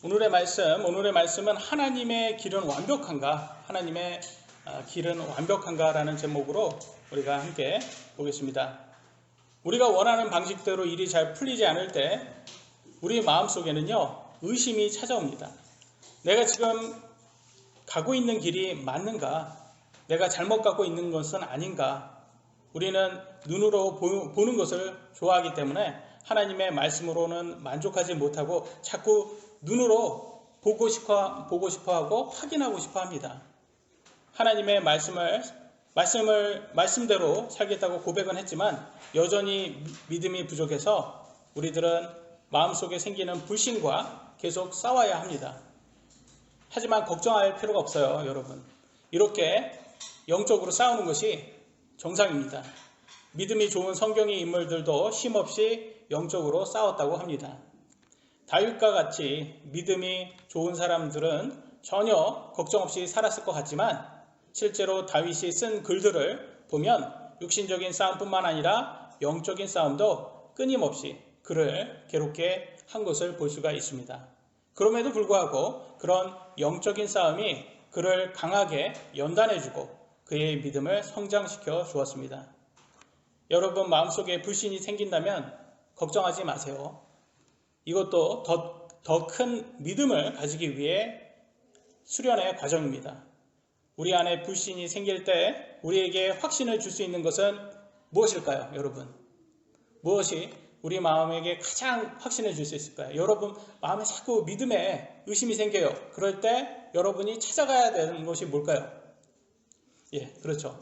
오늘의 말씀은 하나님의 길은 완벽한가? 하나님의 길은 완벽한가? 라는 제목으로 우리가 함께 보겠습니다. 우리가 원하는 방식대로 일이 잘 풀리지 않을 때 우리 마음속에는요, 의심이 찾아옵니다. 내가 지금 가고 있는 길이 맞는가? 내가 잘못 가고 있는 것은 아닌가? 우리는 눈으로 보는 것을 좋아하기 때문에 하나님의 말씀으로는 만족하지 못하고 자꾸 눈으로 보고 싶어 하고 확인하고 싶어 합니다. 하나님의 말씀대로 살겠다고 고백은 했지만 여전히 믿음이 부족해서 우리들은 마음속에 생기는 불신과 계속 싸워야 합니다. 하지만 걱정할 필요가 없어요, 여러분. 이렇게 영적으로 싸우는 것이 정상입니다. 믿음이 좋은 성경의 인물들도 쉼없이 영적으로 싸웠다고 합니다. 다윗과 같이 믿음이 좋은 사람들은 전혀 걱정 없이 살았을 것 같지만 실제로 다윗이 쓴 글들을 보면 육신적인 싸움뿐만 아니라 영적인 싸움도 끊임없이 그를 괴롭게 한 것을 볼 수가 있습니다. 그럼에도 불구하고 그런 영적인 싸움이 그를 강하게 연단해주고 그의 믿음을 성장시켜 주었습니다. 여러분 마음속에 불신이 생긴다면 걱정하지 마세요. 이것도 더 큰 믿음을 가지기 위해 수련의 과정입니다. 우리 안에 불신이 생길 때 우리에게 확신을 줄 수 있는 것은 무엇일까요, 여러분? 무엇이 우리 마음에게 가장 확신을 줄 수 있을까요? 여러분 마음에 자꾸 믿음에 의심이 생겨요. 그럴 때 여러분이 찾아가야 되는 것이 뭘까요? 그렇죠.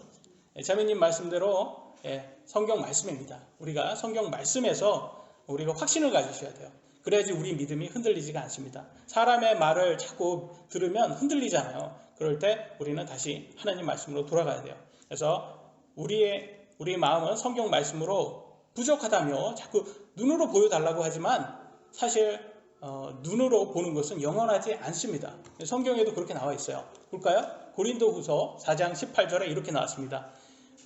자매님 말씀대로 성경 말씀입니다. 우리가 성경 말씀에서 우리가 확신을 가지셔야 돼요. 그래야지 우리 믿음이 흔들리지가 않습니다. 사람의 말을 자꾸 들으면 흔들리잖아요. 그럴 때 우리는 다시 하나님 말씀으로 돌아가야 돼요. 그래서 우리 마음은 성경 말씀으로 부족하다며 자꾸 눈으로 보여달라고 하지만 사실 눈으로 보는 것은 영원하지 않습니다. 성경에도 그렇게 나와 있어요. 볼까요? 고린도후서 4장 18절에 이렇게 나왔습니다.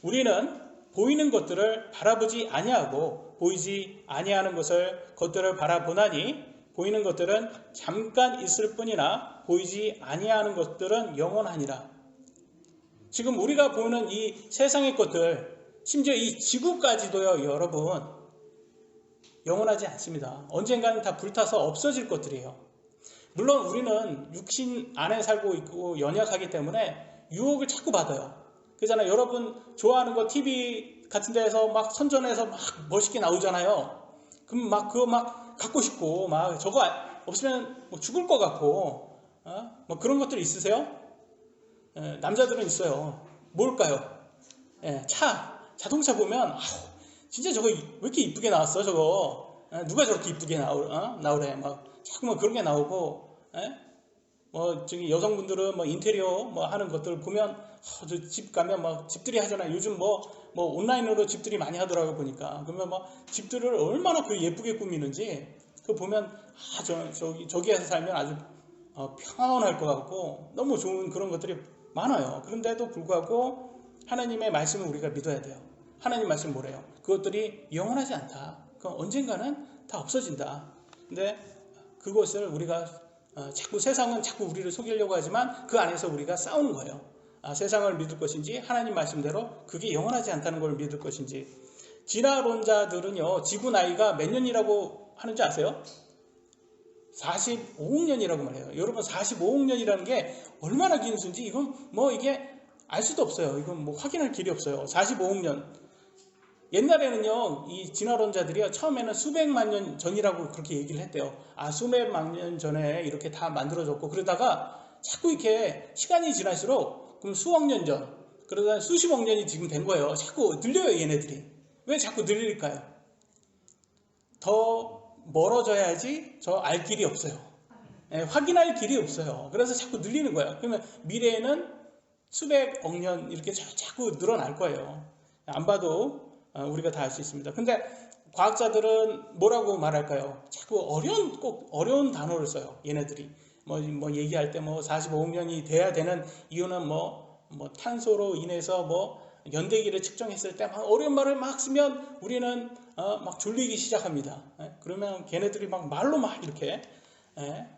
우리는 보이는 것들을 바라보지 아니하고 보이지 아니하는 것들을 바라보나니 보이는 것들은 잠깐 있을 뿐이나 보이지 아니하는 것들은 영원하니라. 지금 우리가 보는 이 세상의 것들, 심지어 이 지구까지도요, 여러분 영원하지 않습니다. 언젠가는 다 불타서 없어질 것들이에요. 물론 우리는 육신 안에 살고 있고 연약하기 때문에 유혹을 자꾸 받아요. 그잖아요. 여러분 좋아하는 거 TV 같은 데에서 막 선전해서 막 멋있게 나오잖아요. 그럼 막 그거 막 갖고 싶고 막 저거 없으면 뭐 죽을 것 같고 뭐 그런 것들 있으세요? 남자들은 있어요. 뭘까요? 자동차 보면 진짜 저거 왜 이렇게 이쁘게 나왔어 저거? 누가 저렇게 이쁘게 나오래? 막 자꾸 뭐 그런 게 나오고 저기 여성분들은 뭐 인테리어 뭐 하는 것들 보면 저 집 가면 막 집들이 하잖아요. 요즘 뭐 온라인으로 집들이 많이 하더라고 보니까. 그러면 막 집들을 얼마나 그 예쁘게 꾸미는지 그거 보면 저기에서 살면 아주 평온할 것 같고 너무 좋은 그런 것들이 많아요. 그런데도 불구하고 하나님의 말씀을 우리가 믿어야 돼요. 하나님 말씀 뭐래요? 그것들이 영원하지 않다. 그건 언젠가는 다 없어진다. 근데 그것을 우리가 세상은 자꾸 우리를 속이려고 하지만 그 안에서 우리가 싸우는 거예요. 세상을 믿을 것인지 하나님 말씀대로 그게 영원하지 않다는 걸 믿을 것인지. 진화론자들은요, 지구 나이가 몇 년이라고 하는지 아세요? 45억 년이라고 말해요. 여러분 45억 년이라는 게 얼마나 긴 수인지 이건 뭐 이게 알 수도 없어요. 이건 뭐 확인할 길이 없어요. 45억 년. 옛날에는요, 이 진화론자들이요, 처음에는 수백만 년 전이라고 그렇게 얘기를 했대요. 수백만 년 전에 이렇게 다 만들어졌고, 그러다가 자꾸 이렇게 시간이 지날수록, 그럼 수억 년 전, 그러다 수십억 년이 지금 된 거예요. 자꾸 늘려요, 얘네들이. 왜 자꾸 늘릴까요? 더 멀어져야지 저 알 길이 없어요. 확인할 길이 없어요. 그래서 자꾸 늘리는 거예요. 그러면 미래에는 수백억 년 이렇게 자꾸 늘어날 거예요. 안 봐도 우리가 다 알 수 있습니다. 근데 과학자들은 뭐라고 말할까요? 자꾸 어려운 단어를 써요. 얘네들이 뭐 얘기할 때 45억 년이 돼야 되는 이유는 뭐 탄소로 인해서 연대기를 측정했을 때 막 어려운 말을 막 쓰면 우리는 막 졸리기 시작합니다. 그러면 걔네들이 막 말로 막 이렇게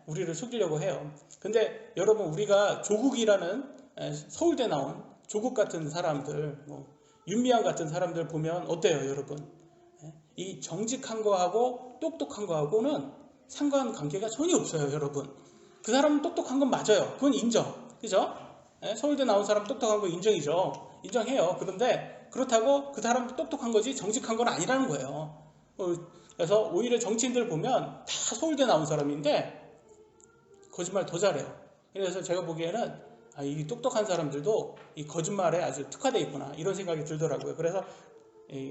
우리를 속이려고 해요. 근데 여러분, 우리가 조국이라는 서울대 나온 조국 같은 사람들, 윤미향 같은 사람들 보면 어때요, 여러분? 이 정직한 거하고 똑똑한 거하고는 상관관계가 전혀 없어요, 여러분. 그 사람은 똑똑한 건 맞아요. 그건 인정. 그죠? 서울대 나온 사람 똑똑한 거 인정이죠. 인정해요. 그런데 그렇다고 그 사람도 똑똑한 거지 정직한 건 아니라는 거예요. 그래서 오히려 정치인들 보면 다 서울대 나온 사람인데 거짓말 더 잘해요. 그래서 제가 보기에는 이 똑똑한 사람들도 이 거짓말에 아주 특화되어 있구나, 이런 생각이 들더라고요. 그래서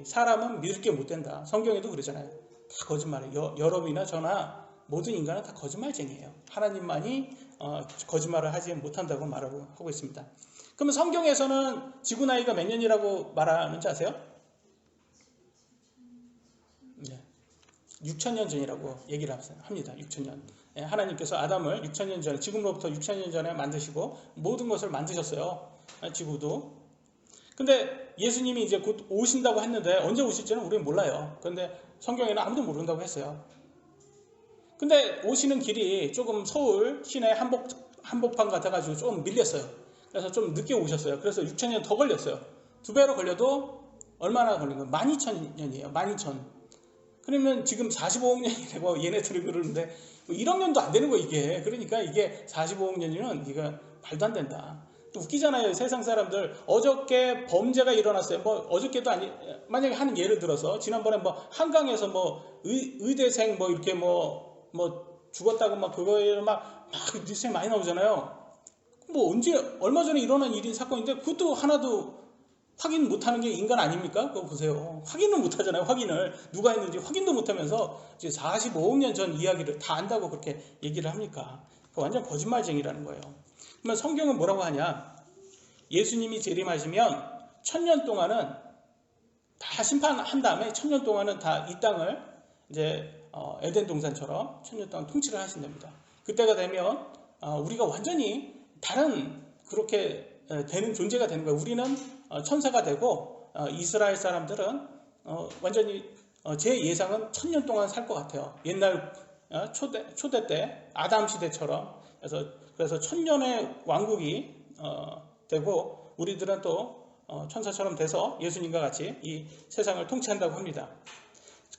사람은 믿을 게 못 된다. 성경에도 그러잖아요. 다 거짓말해. 여러분이나 저나 모든 인간은 다 거짓말쟁이에요. 하나님만이 거짓말을 하지 못한다고 말하고 있습니다. 그러면 성경에서는 지구 나이가 몇 년이라고 말하는지 아세요? 6,000년 전이라고 얘기를 합니다. 6,000년. 하나님께서 아담을 6,000년 전에, 지금으로부터 6,000년 전에 만드시고 모든 것을 만드셨어요. 지구도. 근데 예수님이 이제 곧 오신다고 했는데 언제 오실지는 우리는 몰라요. 근데 성경에는 아무도 모른다고 했어요. 근데 오시는 길이 조금 서울 시내 한복판 같아가지고 좀 밀렸어요. 그래서 좀 늦게 오셨어요. 그래서 6,000년 더 걸렸어요. 2배로 걸려도 얼마나 걸린 거예요? 12,000년이에요. 12,000. 그러면 지금 45억 년이 되고 얘네들이 그러는데 1억 년도 안 되는 거, 이게. 그러니까 이게 45억 년이면 이거 말도 안 된다. 또 웃기잖아요. 세상 사람들 어저께 범죄가 일어났어요. 뭐 어저께도 아니, 만약에 하는 예를 들어서 지난번에 뭐 한강에서 뭐 의대생 뭐 이렇게 뭐 죽었다고 막 그거에 막 뉴스에 많이 나오잖아요. 뭐 언제 얼마 전에 일어난 일인 사건인데 그것도 하나도 확인 못하는 게 인간 아닙니까? 그거 보세요. 확인을 못하잖아요. 확인을 누가 했는지 확인도 못하면서 이제 45억 년 전 이야기를 다 안다고 그렇게 얘기를 합니까? 완전 거짓말쟁이라는 거예요. 그러면 성경은 뭐라고 하냐? 예수님이 재림하시면 1000년 동안은 다 심판한 다음에 1000년 동안은 다 이 땅을 이제 에덴 동산처럼 1000년 동안 통치를 하신답니다. 그때가 되면 우리가 완전히 다른 그렇게 되는 존재가 되는 거예요. 우리는 천사가 되고 이스라엘 사람들은 완전히 제 예상은 1000년 동안 살 것 같아요. 옛날 초대 때 아담 시대처럼. 그래서 1000년의 왕국이 되고 우리들은 또 천사처럼 돼서 예수님과 같이 이 세상을 통치한다고 합니다.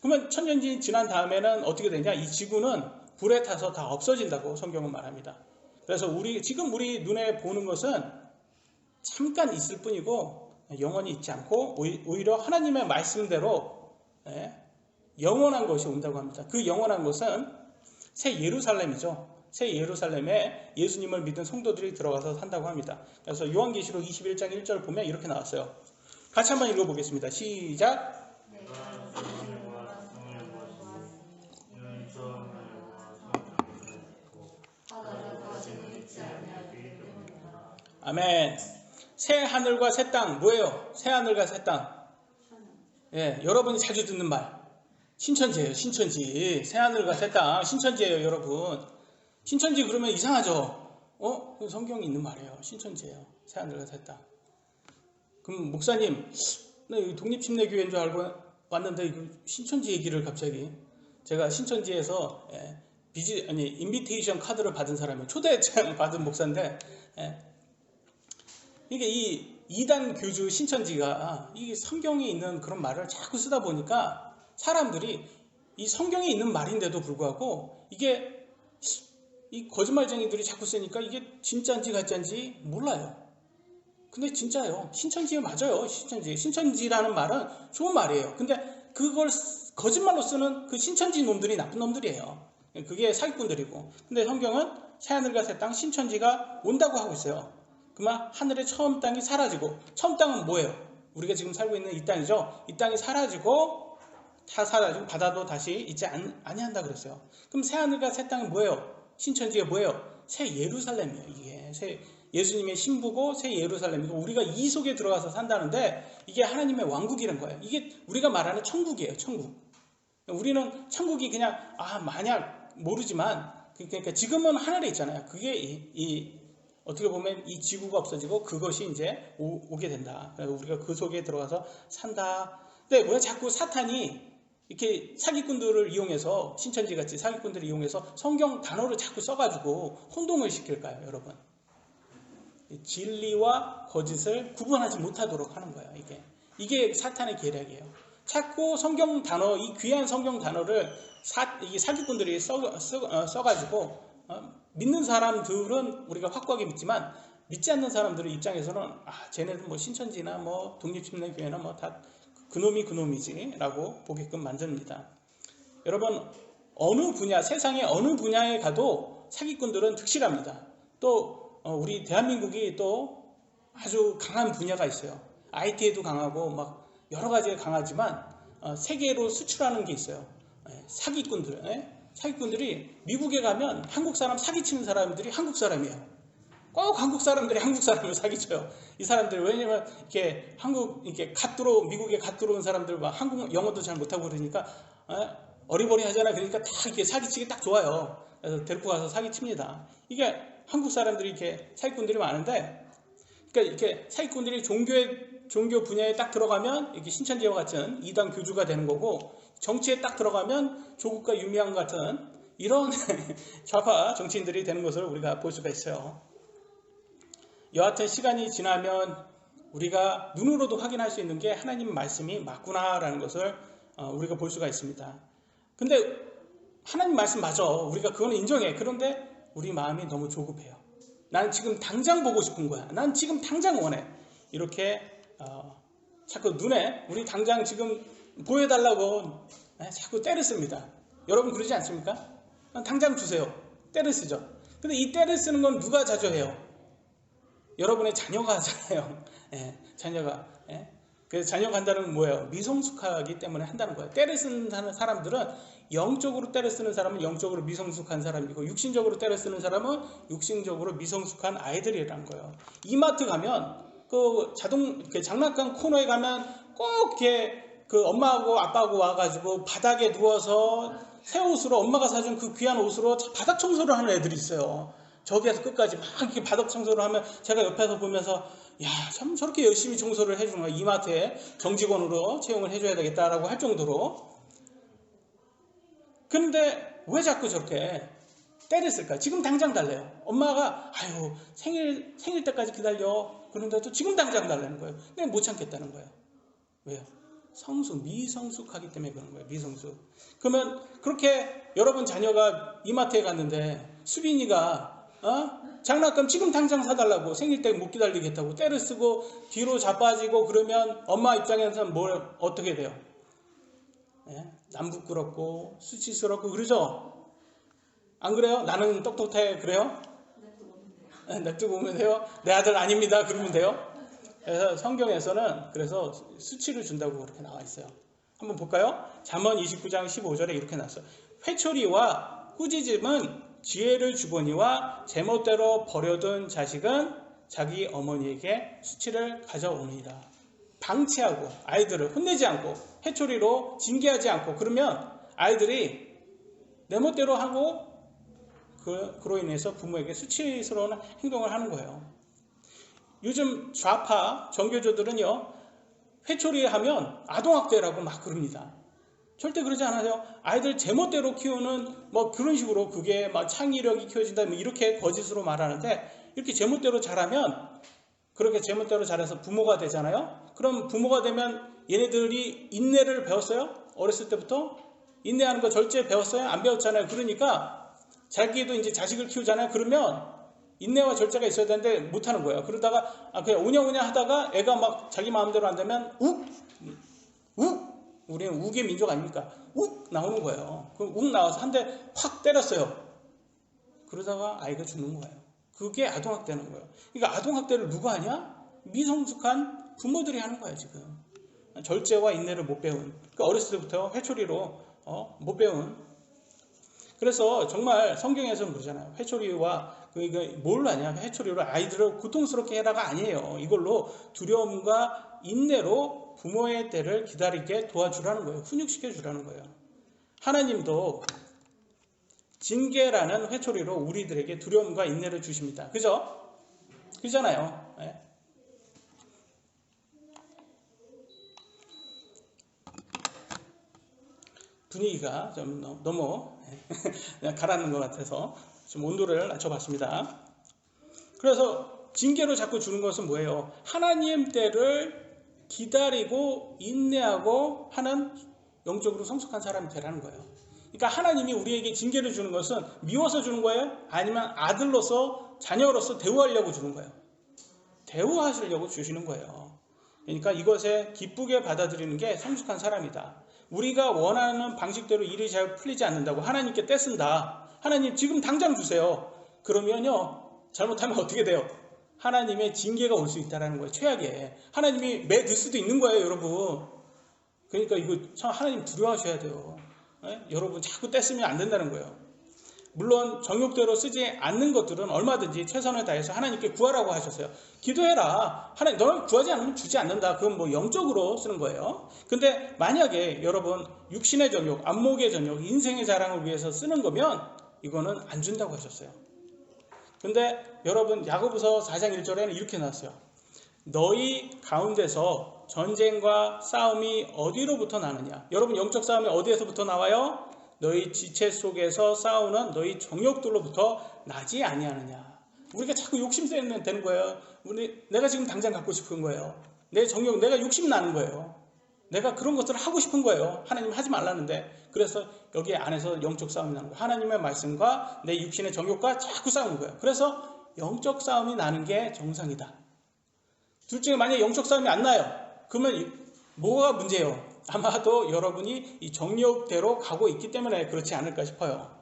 그러면 1000년이 지난 다음에는 어떻게 되냐? 이 지구는 불에 타서 다 없어진다고 성경은 말합니다. 그래서 지금 우리 눈에 보는 것은 잠깐 있을 뿐이고 영원히 있지 않고 오히려 하나님의 말씀대로 영원한 것이 온다고 합니다. 그 영원한 것은 새 예루살렘이죠. 새 예루살렘에 예수님을 믿은 성도들이 들어가서 산다고 합니다. 그래서 요한계시록 21장 1절 보면 이렇게 나왔어요. 같이 한번 읽어보겠습니다. 시작. 아멘. 새 하늘과 새 땅 뭐예요? 새 하늘과 새 땅. 여러분이 자주 듣는 말. 신천지예요. 신천지. 새 하늘과 새 땅. 신천지예요, 여러분. 신천지 그러면 이상하죠? 성경이 있는 말이에요. 신천지예요. 새 하늘과 새 땅. 그럼 목사님, 나 여기 독립침례교회인 줄 알고 왔는데 이거 신천지 얘기를 갑자기. 제가 신천지에서 인비테이션 카드를 받은 사람이에요. 초대장 받은 목사인데 이게 이 이단 교주 신천지가 이 성경에 있는 그런 말을 자꾸 쓰다 보니까 사람들이 이 성경에 있는 말인데도 불구하고 이게 이 거짓말쟁이들이 자꾸 쓰니까 이게 진짜인지 가짜인지 몰라요. 근데 진짜예요. 신천지에 맞아요. 신천지라는 말은 좋은 말이에요. 근데 그걸 거짓말로 쓰는 그 신천지 놈들이 나쁜 놈들이에요. 그게 사기꾼들이고. 근데 성경은 새하늘과 새 땅 신천지가 온다고 하고 있어요. 그러면 하늘의 처음 땅이 사라지고, 처음 땅은 뭐예요? 우리가 지금 살고 있는 이 땅이죠. 이 땅이 사라지고 다 사라지고 바다도 다시 있지 아니한다 그랬어요. 그럼 새하늘과 새 땅은 뭐예요? 신천지가 뭐예요? 새 예루살렘이에요. 이게 예수님의 신부고 새 예루살렘이고 우리가 이 속에 들어가서 산다는데 이게 하나님의 왕국이라는 거예요. 이게 우리가 말하는 천국이에요. 천국. 우리는 천국이 그냥 만약 모르지만 그러니까 지금은 하늘에 있잖아요. 그게 어떻게 보면 이 지구가 없어지고 그것이 이제 오게 된다. 우리가 그 속에 들어가서 산다. 근데 왜 자꾸 사탄이 이렇게 사기꾼들을 이용해서, 신천지같이 사기꾼들을 이용해서 성경 단어를 자꾸 써가지고 혼동을 시킬까요, 여러분? 진리와 거짓을 구분하지 못하도록 하는 거예요. 이게 사탄의 계략이에요. 자꾸 성경 단어, 이 귀한 성경 단어를 이게 사기꾼들이 써가지고 믿는 사람들은 우리가 확고하게 믿지만 믿지 않는 사람들의 입장에서는 쟤네들 뭐 신천지나 뭐 독립침례교회나 뭐 다 그놈이지라고 보게끔 만듭니다. 여러분, 어느 분야, 세상의 어느 분야에 가도 사기꾼들은 특실합니다. 또 우리 대한민국이 또 아주 강한 분야가 있어요. IT에도 강하고 막 여러 가지에 강하지만 세계로 수출하는 게 있어요. 사기꾼들이 미국에 가면 한국 사람 사기치는 사람들이 한국 사람이에요. 꼭 한국 사람들이 한국 사람을 사기쳐요. 이 사람들, 왜냐면 이렇게 미국에 갓 들어온 사람들 막 한국 영어도 잘 못하고 그러니까 어리버리 하잖아. 그러니까 다 이렇게 사기치기 딱 좋아요. 그래서 데리고 가서 사기칩니다. 이게 한국 사람들이 이렇게 사기꾼들이 많은데, 그러니까 이렇게 사기꾼들이 종교 분야에 딱 들어가면 이렇게 신천지와 같은 이단 교주가 되는 거고, 정치에 딱 들어가면 조국과 유미양 같은 이런 좌파 정치인들이 되는 것을 우리가 볼 수가 있어요. 여하튼 시간이 지나면 우리가 눈으로도 확인할 수 있는 게 하나님 말씀이 맞구나라는 것을 우리가 볼 수가 있습니다. 근데 하나님 말씀 맞아. 우리가 그거는 인정해. 그런데 우리 마음이 너무 조급해요. 난 지금 당장 보고 싶은 거야. 난 지금 당장 원해. 이렇게 자꾸 눈에 우리 당장 지금 보여달라고 자꾸 때를 씁니다. 여러분 그러지 않습니까? 당장 주세요. 때를 쓰죠. 근데 이 때를 쓰는 건 누가 자주 해요? 여러분의 자녀가 하잖아요. 자녀가. 그래서 자녀가 한다는 건 뭐예요? 미성숙하기 때문에 한다는 거예요. 때를 쓰는 사람들은 영적으로 때를 쓰는 사람은 영적으로 미성숙한 사람이고, 육신적으로 때를 쓰는 사람은 육신적으로 미성숙한 아이들이라는 거예요. 이마트 가면 그 장난감 코너에 가면 꼭 이렇게 그 엄마하고 아빠하고 와가지고 바닥에 누워서 새 옷으로, 엄마가 사준 그 귀한 옷으로 바닥 청소를 하는 애들이 있어요. 저기에서 끝까지 막 이렇게 바닥 청소를 하면 제가 옆에서 보면서 참 저렇게 열심히 청소를 해주는 거야. 이마트에 정직원으로 채용을 해줘야 되겠다라고 할 정도로. 그런데 왜 자꾸 저렇게 때를 쓸까? 지금 당장 달래요. 엄마가 생일 때까지 기다려. 그런데도 지금 당장 달라는 거예요. 근데 못 참겠다는 거예요. 왜요? 미성숙하기 때문에 그런 거예요. 미성숙. 그러면 그렇게 여러분 자녀가 이마트에 갔는데 수빈이가 장난감 지금 당장 사달라고, 생일 때 못 기다리겠다고 때를 쓰고 뒤로 자빠지고 그러면 엄마 입장에서는 어떻게 돼요? 남 부끄럽고 수치스럽고 그러죠? 안 그래요? 나는 똑똑해 그래요? 냅두고 오면 돼요? 내 아들 아닙니다 그러면 돼요? 그래서 성경에서는 그래서 수치를 준다고 그렇게 나와 있어요. 한번 볼까요? 잠언 29장 15절에 이렇게 나왔어요. 회초리와 꾸짖음은 지혜를 주거니와 제멋대로 버려둔 자식은 자기 어머니에게 수치를 가져오니라. 방치하고 아이들을 혼내지 않고 회초리로 징계하지 않고 그러면 아이들이 내 멋대로 하고 그로 인해서 부모에게 수치스러운 행동을 하는 거예요. 요즘 좌파 정교조들은요, 회초리 하면 아동학대라고 막 그럽니다. 절대 그러지 않아요. 아이들 제멋대로 키우는 뭐 그런 식으로 그게 막 창의력이 키워진다 뭐 이렇게 거짓으로 말하는데, 이렇게 제멋대로 자라면, 그렇게 제멋대로 자라서 부모가 되잖아요. 그럼 부모가 되면 얘네들이 인내를 배웠어요? 어렸을 때부터 인내하는 거 절제 배웠어요? 안 배웠잖아요. 그러니까 자기도 이제 자식을 키우잖아요. 그러면 인내와 절제가 있어야 되는데 못하는 거예요. 그러다가 그냥 우냐우냐 하다가 애가 막 자기 마음대로 안 되면 우리는 욱의 민족 아닙니까? 욱 나오는 거예요. 그럼 욱 나와서 한 대 확 때렸어요. 그러다가 아이가 죽는 거예요. 그게 아동학대는 거예요. 그러니까 아동학대를 누가 하냐? 미성숙한 부모들이 하는 거예요. 지금 절제와 인내를 못 배운, 그러니까 어렸을 때부터 회초리로 못 배운. 그래서 정말 성경에서는 그러잖아요. 회초리와 뭘 하냐? 회초리로 아이들을 고통스럽게 해라가 아니에요. 이걸로 두려움과 인내로 부모의 때를 기다리게 도와주라는 거예요. 훈육시켜 주라는 거예요. 하나님도 징계라는 회초리로 우리들에게 두려움과 인내를 주십니다. 그죠? 그잖아요. 네. 분위기가 좀 너무 그냥 가라앉는 것 같아서 좀 온도를 낮춰봤습니다. 그래서 징계로 자꾸 주는 것은 뭐예요? 하나님 때를 기다리고 인내하고 하는 영적으로 성숙한 사람이 되라는 거예요. 그러니까 하나님이 우리에게 징계를 주는 것은 미워서 주는 거예요? 아니면 아들로서 자녀로서 대우하려고 주는 거예요? 대우하시려고 주시는 거예요. 그러니까 이것에 기쁘게 받아들이는 게 성숙한 사람이다. 우리가 원하는 방식대로 일이 잘 풀리지 않는다고 하나님께 떼쓴다. 하나님 지금 당장 주세요. 그러면요 잘못하면 어떻게 돼요? 하나님의 징계가 올 수 있다는 거예요. 최악에 하나님이 매들 수도 있는 거예요, 여러분. 그러니까 이거 참 하나님 두려워하셔야 돼요. 여러분 자꾸 떼쓰면 안 된다는 거예요. 물론 정욕대로 쓰지 않는 것들은 얼마든지 최선을 다해서 하나님께 구하라고 하셨어요. 기도해라. 하나님 너는 구하지 않으면 주지 않는다. 그건 뭐 영적으로 쓰는 거예요. 근데 만약에 여러분 육신의 정욕, 안목의 정욕, 인생의 자랑을 위해서 쓰는 거면 이거는 안 준다고 하셨어요. 근데 여러분 야고보서 4장 1절에는 이렇게 나왔어요. 너희 가운데서 전쟁과 싸움이 어디로부터 나느냐? 여러분 영적 싸움이 어디에서부터 나와요? 너희 지체 속에서 싸우는 너희 정욕들로부터 나지 아니하느냐? 우리가 자꾸 욕심 되는 거예요. 내가 지금 당장 갖고 싶은 거예요. 내 정욕, 내가 욕심 나는 거예요. 내가 그런 것들을 하고 싶은 거예요. 하나님 하지 말라는데. 그래서 여기 안에서 영적 싸움이 나는 거예요. 하나님의 말씀과 내 육신의 정욕과 자꾸 싸우는 거예요. 그래서 영적 싸움이 나는 게 정상이다. 둘 중에 만약에 영적 싸움이 안 나요. 그러면 뭐가 문제예요? 아마도 여러분이 이 정욕대로 가고 있기 때문에 그렇지 않을까 싶어요.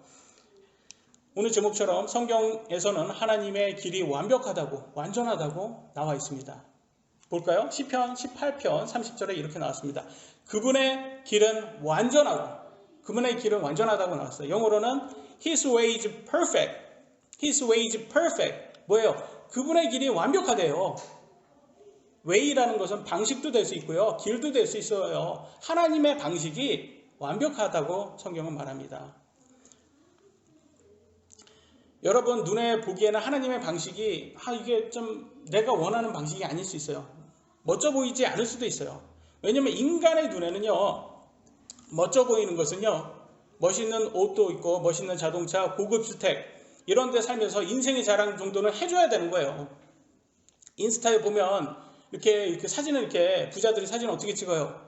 오늘 제목처럼 성경에서는 하나님의 길이 완벽하다고, 완전하다고 나와 있습니다. 볼까요? 시편 18편 30절에 이렇게 나왔습니다. 그분의 길은 완전하고, 그분의 길은 완전하다고 나왔어요. 영어로는 His way is perfect. His way is perfect. 뭐예요? 그분의 길이 완벽하대요. way라는 것은 방식도 될 수 있고요. 길도 될 수 있어요. 하나님의 방식이 완벽하다고 성경은 말합니다. 여러분 눈에 보기에는 하나님의 방식이 이게 좀 내가 원하는 방식이 아닐 수 있어요. 멋져 보이지 않을 수도 있어요. 왜냐하면 인간의 눈에는요. 멋져 보이는 것은요. 멋있는 옷도 있고 멋있는 자동차, 고급 주택 이런 데 살면서 인생의 자랑 정도는 해줘야 되는 거예요. 인스타에 보면 이렇게 사진을 이렇게 부자들이 사진을 어떻게 찍어요?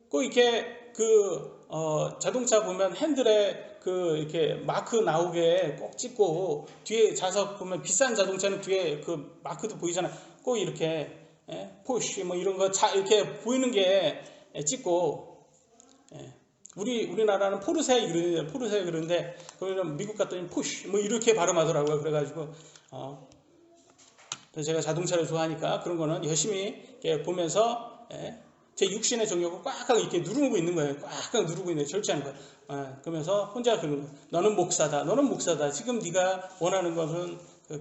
꼭 이렇게 자동차 보면 핸들에 이렇게 마크 나오게 꼭 찍고 뒤에 좌석 보면 비싼 자동차는 뒤에 그 마크도 보이잖아요. 꼭 이렇게 포쉬 뭐 이런 거 이렇게 보이는 게 찍고 우리나라는 포르쉐 그러는데 거기는 미국 갔더니 포쉬 뭐 이렇게 발음하더라고요. 그래가지고 제가 자동차를 좋아하니까 그런 거는 열심히 이렇게 보면서 제 육신의 정욕을 꽉꽉 이렇게 누르고 있는 거예요. 꽉꽉 누르고 있는 거예요. 절제하는 거예요. 그러면서 혼자 그러는 거예요. 너는 목사다. 지금 네가 원하는 것은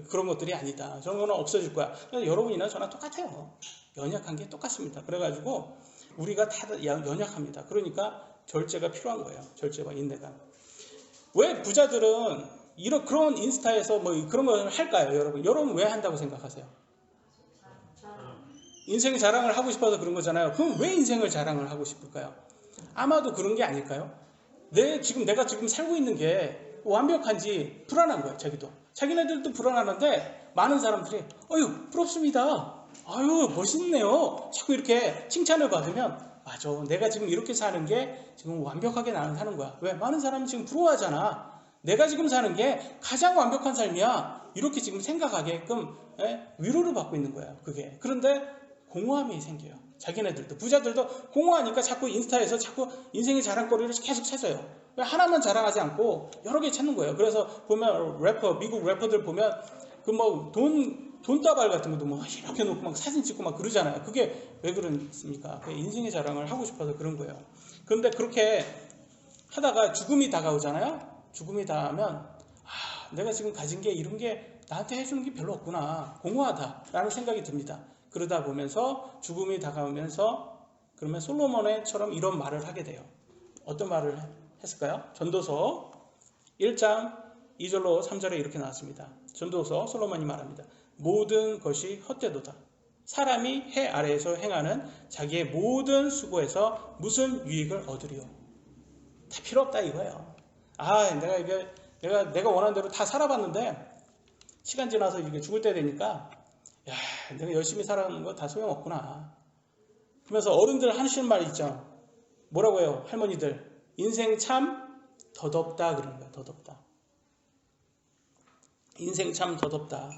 그런 것들이 아니다. 저런 거는 없어질 거야. 여러분이나 저나 똑같아요. 연약한 게 똑같습니다. 그래가지고 우리가 다 연약합니다. 그러니까 절제가 필요한 거예요. 절제와 인내가. 왜 부자들은 그런 인스타에서 뭐 그런 걸 할까요? 여러분 왜 한다고 생각하세요? 인생 자랑을 하고 싶어서 그런 거잖아요. 그럼 왜 인생을 자랑을 하고 싶을까요? 아마도 그런 게 아닐까요? 내가 지금 살고 있는 게 완벽한지 불안한 거예요. 자기네들도 불안하는데 많은 사람들이 부럽습니다. 멋있네요. 자꾸 이렇게 칭찬을 받으면 맞아. 내가 지금 이렇게 사는 게 지금 완벽하게 나는 사는 거야. 왜? 많은 사람이 지금 부러워하잖아. 내가 지금 사는 게 가장 완벽한 삶이야. 이렇게 지금 생각하게끔 위로를 받고 있는 거야. 그게. 그런데 공허함이 생겨요. 자기네들도 부자들도 공허하니까 자꾸 인스타에서 자꾸 인생의 자랑거리를 계속 찾아요. 왜 하나만 자랑하지 않고 여러 개 찾는 거예요. 그래서 보면 미국 래퍼들 보면 돈다발 같은 것도 이렇게 놓고 막 사진 찍고 막 그러잖아요. 그게 왜 그렇습니까? 인생의 자랑을 하고 싶어서 그런 거예요. 그런데 그렇게 하다가 죽음이 다가오잖아요. 죽음이 닿으면 내가 지금 가진 게 이런 게 나한테 해주는 게 별로 없구나. 공허하다라는 생각이 듭니다. 그러다 보면서 죽음이 다가오면서 그러면 솔로몬처럼 이런 말을 하게 돼요. 어떤 말을 했을까요? 전도서 1장 2절로 3절에 이렇게 나왔습니다. 전도서 솔로몬이 말합니다. 모든 것이 헛되도다. 사람이 해 아래에서 행하는 자기의 모든 수고에서 무슨 유익을 얻으리요? 다 필요 없다 이거예요. 아, 내가 원하는 대로 다 살아봤는데 시간 지나서 이게 죽을 때 되니까 야, 내가 열심히 살아가는 거 다 소용없구나. 그러면서 어른들 하시는 말 있죠. 뭐라고 해요? 할머니들. 인생 참 덧없다 그러는 거야. 덧없다. 인생 참 덧없다.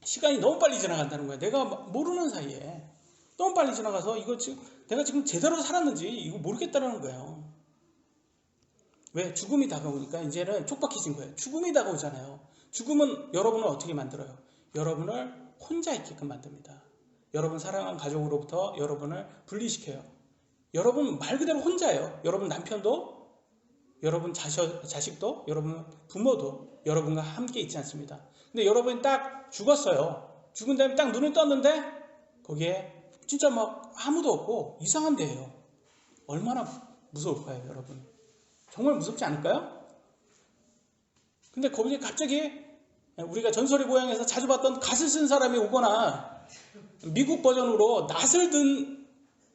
시간이 너무 빨리 지나간다는 거야. 내가 모르는 사이에 너무 빨리 지나가서 내가 지금 제대로 살았는지 이거 모르겠다는 거예요. 왜? 죽음이 다가오니까 이제는 촉박해진 거예요. 죽음이 다가오잖아요. 죽음은 여러분을 어떻게 만들어요? 여러분을 혼자 있게끔 만듭니다. 여러분 사랑하는 가족으로부터 여러분을 분리시켜요. 여러분 말 그대로 혼자예요. 여러분 남편도, 여러분 자식도, 여러분 부모도 여러분과 함께 있지 않습니다. 근데 여러분이 딱 죽었어요. 죽은 다음에 딱 눈을 떴는데 거기에 진짜 막 아무도 없고 이상한 데예요. 얼마나 무서울까요, 여러분? 정말 무섭지 않을까요? 근데 거기에 갑자기 우리가 전설의 고향에서 자주 봤던 갓을 쓴 사람이 오거나 미국 버전으로 낫을 든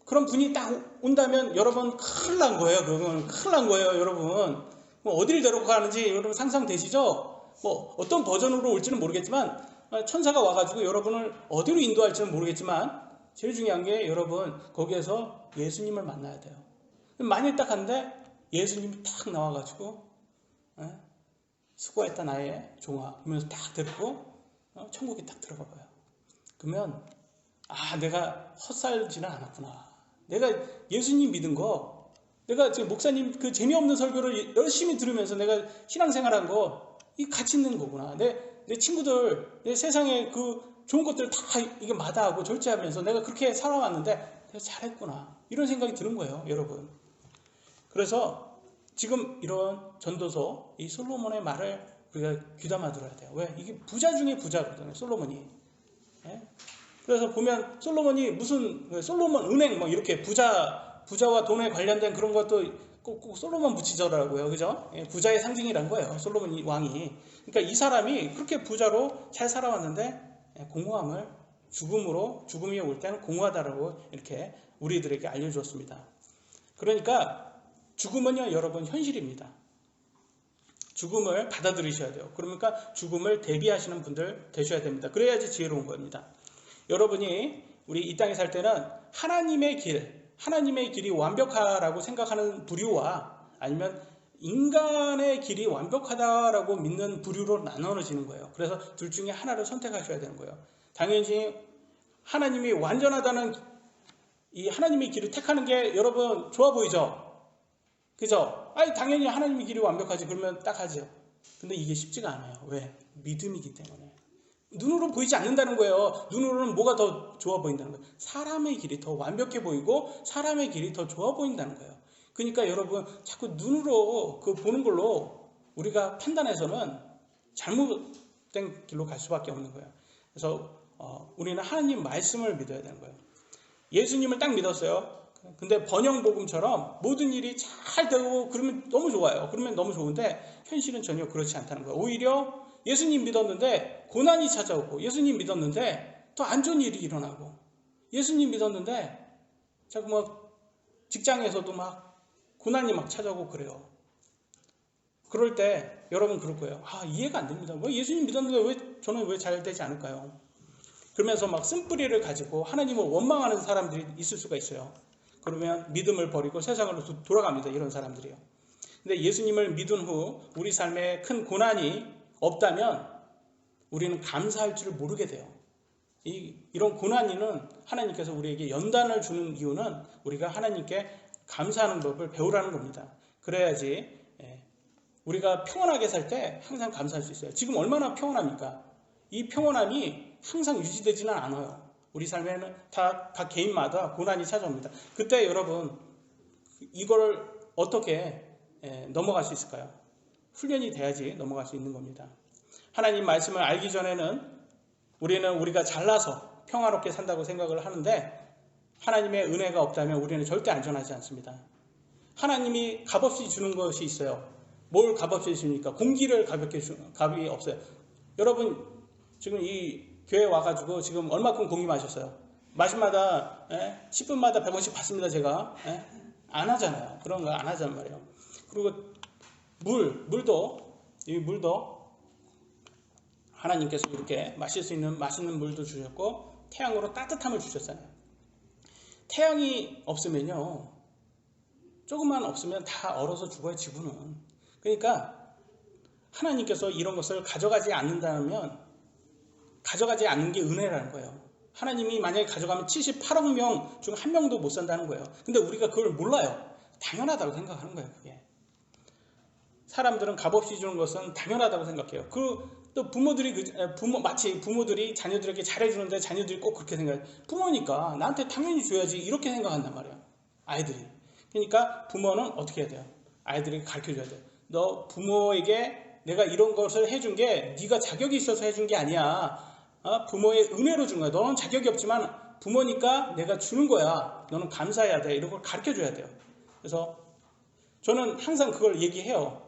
그런 분이 딱 온다면 여러분 큰일 난 거예요. 그건 큰일 난 거예요, 여러분. 뭐 어디를 데리고 가는지 여러분 상상되시죠? 뭐 어떤 버전으로 올지는 모르겠지만 천사가 와가지고 여러분을 어디로 인도할지는 모르겠지만 제일 중요한 게 여러분 거기에서 예수님을 만나야 돼요. 만일 딱 하는데 예수님이 딱 나와가지고 수고했다 나의 종아 하면서 딱 데리고 천국에 딱 들어가 봐요. 그러면 내가 헛살지는 않았구나. 내가 예수님 믿은 거, 내가 지금 목사님 그 재미없는 설교를 열심히 들으면서 내가 신앙생활한 거 이 가치 있는 거구나. 내 친구들, 내 세상에 그 좋은 것들 다 이게 마다하고 절제하면서 내가 그렇게 살아왔는데 내가 잘했구나. 이런 생각이 드는 거예요, 여러분. 그래서 지금 이런 전도서, 이 솔로몬의 말을 우리가 귀담아 들어야 돼요. 왜? 이게 부자 중에 부자거든요, 솔로몬이. 예? 그래서 보면 솔로몬이 솔로몬 은행 뭐 이렇게 부자와 돈에 관련된 그런 것도 꼭 솔로몬 붙이더라고요. 그죠? 예, 부자의 상징이란 거예요, 솔로몬 왕이. 그러니까 이 사람이 그렇게 부자로 잘 살아왔는데 공허함을 죽음이 올 때는 공허하다라고 이렇게 우리들에게 알려주었습니다. 그러니까 죽음은요, 여러분 현실입니다. 죽음을 받아들이셔야 돼요. 그러니까 죽음을 대비하시는 분들 되셔야 됩니다. 그래야지 지혜로운 겁니다. 여러분이 우리 이 땅에 살 때는 하나님의 길이 완벽하라고 생각하는 부류와 아니면 인간의 길이 완벽하다라고 믿는 부류로 나눠지는 거예요. 그래서 둘 중에 하나를 선택하셔야 되는 거예요. 당연히 하나님이 완전하다는 이 하나님의 길을 택하는 게 여러분 좋아 보이죠? 그죠? 당연히 하나님의 길이 완벽하지. 그러면 딱 하죠. 근데 이게 쉽지가 않아요. 왜? 믿음이기 때문에. 눈으로 보이지 않는다는 거예요. 눈으로는 뭐가 더 좋아 보인다는 거예요. 사람의 길이 더 완벽해 보이고 사람의 길이 더 좋아 보인다는 거예요. 그러니까 여러분 자꾸 눈으로 그 보는 걸로 우리가 판단해서는 잘못된 길로 갈 수밖에 없는 거예요. 그래서 우리는 하나님 말씀을 믿어야 되는 거예요. 예수님을 딱 믿었어요. 근데 번영복음처럼 모든 일이 잘 되고 그러면 너무 좋아요. 그러면 너무 좋은데 현실은 전혀 그렇지 않다는 거예요. 오히려 예수님 믿었는데 고난이 찾아오고, 예수님 믿었는데 더 안 좋은 일이 일어나고, 예수님 믿었는데 자꾸 뭐 직장에서도 막 고난이 막 찾아오고 그래요. 그럴 때 여러분 그럴 거예요. 이해가 안 됩니다. 왜 예수님 믿었는데 저는 왜 잘 되지 않을까요? 그러면서 막 쓴뿌리를 가지고 하나님을 원망하는 사람들이 있을 수가 있어요. 그러면 믿음을 버리고 세상으로 돌아갑니다. 이런 사람들이요. 근데 예수님을 믿은 후 우리 삶에 큰 고난이 없다면 우리는 감사할 줄 모르게 돼요. 이런 고난이는 하나님께서 우리에게 연단을 주는 이유는 우리가 하나님께 감사하는 법을 배우라는 겁니다. 그래야지 우리가 평온하게 살 때 항상 감사할 수 있어요. 지금 얼마나 평온합니까? 이 평온함이 항상 유지되지는 않아요. 우리 삶에는 각 개인마다 고난이 찾아옵니다. 그때 여러분 이걸 어떻게 넘어갈 수 있을까요? 훈련이 돼야지 넘어갈 수 있는 겁니다. 하나님 말씀을 알기 전에는 우리가 잘나서 평화롭게 산다고 생각을 하는데 하나님의 은혜가 없다면 우리는 절대 안전하지 않습니다. 하나님이 값없이 주는 것이 있어요. 뭘 값없이 주십니까? 공기를 값이 없어요. 여러분 지금 이 교회 와가지고 지금 얼마큼 공기 마셨어요? 마신마다 10분마다 100원씩 받습니다. 제가 안 하잖아요. 그런 거 안 하단 말이에요. 그리고 물도 하나님께서 이렇게 마실 수 있는 맛있는 물도 주셨고 태양으로 따뜻함을 주셨잖아요. 태양이 없으면요, 조금만 없으면 다 얼어서 죽어요, 지구는. 그러니까 하나님께서 이런 것을 가져가지 않는다면 가져가지 않는 게 은혜라는 거예요. 하나님이 만약에 가져가면 78억 명 중 한 명도 못 산다는 거예요. 근데 우리가 그걸 몰라요. 당연하다고 생각하는 거예요. 그게. 사람들은 값없이 주는 것은 당연하다고 생각해요. 또 마치 부모들이 자녀들에게 잘해주는데 자녀들이 꼭 그렇게 생각해요. 부모니까 나한테 당연히 줘야지 이렇게 생각한단 말이에요. 아이들이. 그러니까 부모는 어떻게 해야 돼요? 아이들에게 가르쳐줘야 돼요. 너 부모에게 내가 이런 것을 해준 게 네가 자격이 있어서 해준 게 아니야. 부모의 은혜로 준 거야. 너는 자격이 없지만 부모니까 내가 주는 거야. 너는 감사해야 돼. 이런 걸 가르쳐줘야 돼요. 그래서 저는 항상 그걸 얘기해요.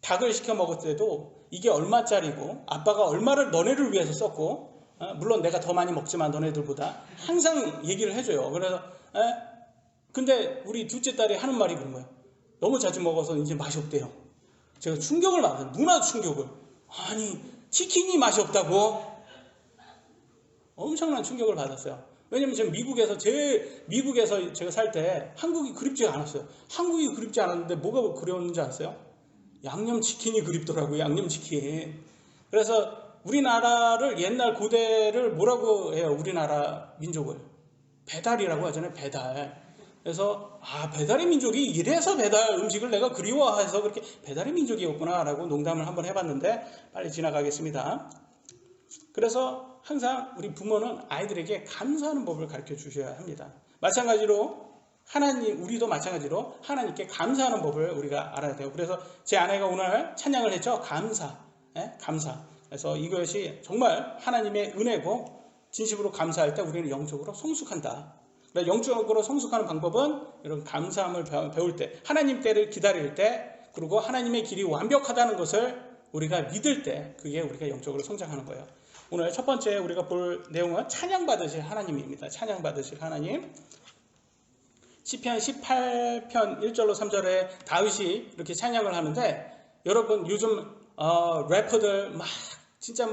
닭을 시켜 먹을 때도 이게 얼마짜리고 아빠가 얼마를 너네를 위해서 썼고, 물론 내가 더 많이 먹지만 너네들보다 항상 얘기를 해줘요. 그래서 근데 우리 둘째 딸이 하는 말이 그런 거예요. 너무 자주 먹어서 이제 맛이 없대요. 제가 충격을 받았어요. 누나 충격을. 아니, 치킨이 맛이 없다고? 엄청난 충격을 받았어요. 왜냐면 저는 미국에서 제가 살 때 한국이 그립지가 않았어요. 한국이 그립지 않았는데 뭐가 그리웠는지 아세요? 양념치킨이 그립더라고요. 양념치킨. 그래서 우리나라를 옛날 고대를 뭐라고 해요? 우리나라 민족을 배달이라고 하잖아요. 배달. 그래서 배달의 민족이 이래서 배달 음식을 내가 그리워해서 그렇게 배달의 민족이었구나 라고 농담을 한번 해봤는데 빨리 지나가겠습니다. 그래서 항상 우리 부모는 아이들에게 감사하는 법을 가르쳐 주셔야 합니다. 마찬가지로 우리도 마찬가지로 하나님께 감사하는 법을 우리가 알아야 돼요. 그래서 제 아내가 오늘 찬양을 했죠. 감사. 그래서 이것이 정말 하나님의 은혜고 진심으로 감사할 때 우리는 영적으로 성숙한다. 영적으로 성숙하는 방법은 이런 감사함을 배울 때, 하나님 때를 기다릴 때, 그리고 하나님의 길이 완벽하다는 것을 우리가 믿을 때, 그게 우리가 영적으로 성장하는 거예요. 오늘 첫 번째 우리가 볼 내용은 찬양받으실 하나님입니다. 찬양받으실 하나님. 시편 18편 1절로 3절에 다윗이 이렇게 찬양을 하는데, 여러분 요즘 래퍼들 막 진짜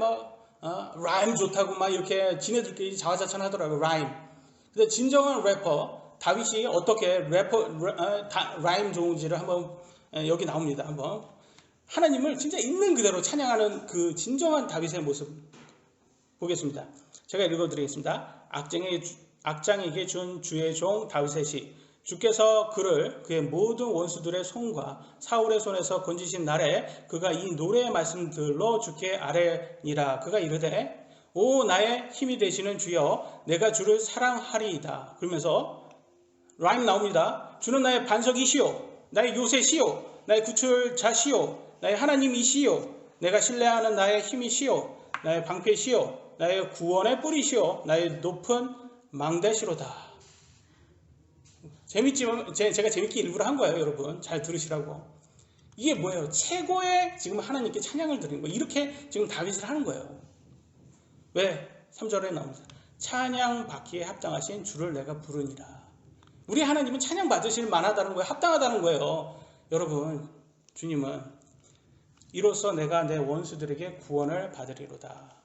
라임 좋다고 막 이렇게 지네들끼리 자화자찬 하더라고요. 라임. 근데 진정한 래퍼 다윗이 어떻게 라임 좋은지를 한번 여기 나옵니다. 한번 하나님을 진짜 있는 그대로 찬양하는 그 진정한 다윗의 모습 보겠습니다. 제가 읽어드리겠습니다. 악장에게 준 주의 종 다윗의 시. 주께서 그의 모든 원수들의 손과 사울의 손에서 건지신 날에 그가 이 노래의 말씀들로 주께 아뢰니라. 그가 이르되 오 나의 힘이 되시는 주여 내가 주를 사랑하리이다. 그러면서 라임 나옵니다. 주는 나의 반석이시오, 나의 요새시오, 나의 구출자시오, 나의 하나님이시오, 내가 신뢰하는 나의 힘이시오, 나의 방패시오, 나의 구원의 뿌리시오, 나의 높은 망대시로다. 재밌지만 제가 재밌게 일부러 한 거예요. 여러분 잘 들으시라고. 이게 뭐예요? 최고의 지금 하나님께 찬양을 드리는 거예요. 이렇게 지금 다윗을 하는 거예요. 왜? 3절에 나옵니다. 찬양 받기에 합당하신 주를 내가 부르니라. 우리 하나님은 찬양 받으실 만하다는 거예요. 합당하다는 거예요. 여러분, 주님은 이로써 내가 내 원수들에게 구원을 받으리로다.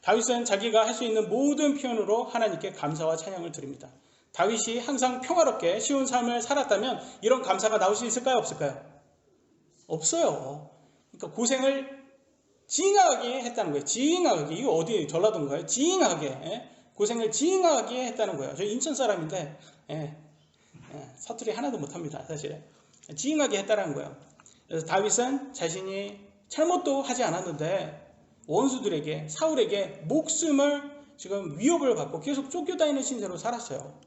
다윗은 자기가 할 수 있는 모든 표현으로 하나님께 감사와 찬양을 드립니다. 다윗이 항상 평화롭게 쉬운 삶을 살았다면 이런 감사가 나올 수 있을까요? 없을까요? 없어요. 그러니까 고생을 징하게 했다는 거예요. 징하게. 이거 어디 전라도인가요? 징하게. 고생을 징하게 했다는 거예요. 저 인천 사람인데 사투리 하나도 못합니다. 사실. 징하게 했다는 거예요. 그래서 다윗은 자신이 잘못도 하지 않았는데 원수들에게 사울에게 목숨을 지금 위협을 받고 계속 쫓겨다니는 신세로 살았어요.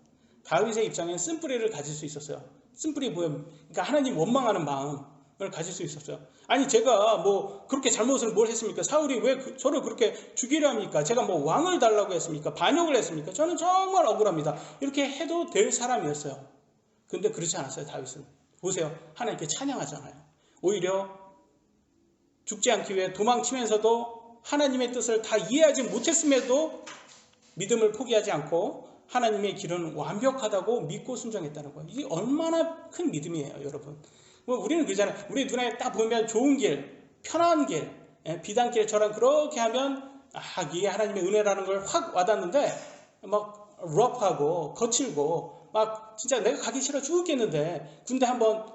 다윗의 입장엔 쓴뿌리를 가질 수 있었어요. 쓴뿌리 뭐예요? 그러니까 하나님 원망하는 마음을 가질 수 있었어요. 아니 제가 뭐 그렇게 잘못을 뭘 했습니까? 사울이 왜 저를 그렇게 죽이려 합니까? 제가 뭐 왕을 달라고 했습니까? 반역을 했습니까? 저는 정말 억울합니다. 이렇게 해도 될 사람이었어요. 근데 그렇지 않았어요. 다윗은. 보세요. 하나님께 찬양하잖아요. 오히려 죽지 않기 위해 도망치면서도 하나님의 뜻을 다 이해하지 못했음에도 믿음을 포기하지 않고 하나님의 길은 완벽하다고 믿고 순종했다는 거예요. 이게 얼마나 큰 믿음이에요, 여러분. 뭐 우리는 그러잖아요. 우리 눈에 딱 보면 좋은 길, 편한 길, 비단길처럼 그렇게 하면 이게 하나님의 은혜라는 걸 확 와닿는데 막 럽하고 거칠고 막 진짜 내가 가기 싫어 죽겠는데 군대 한 번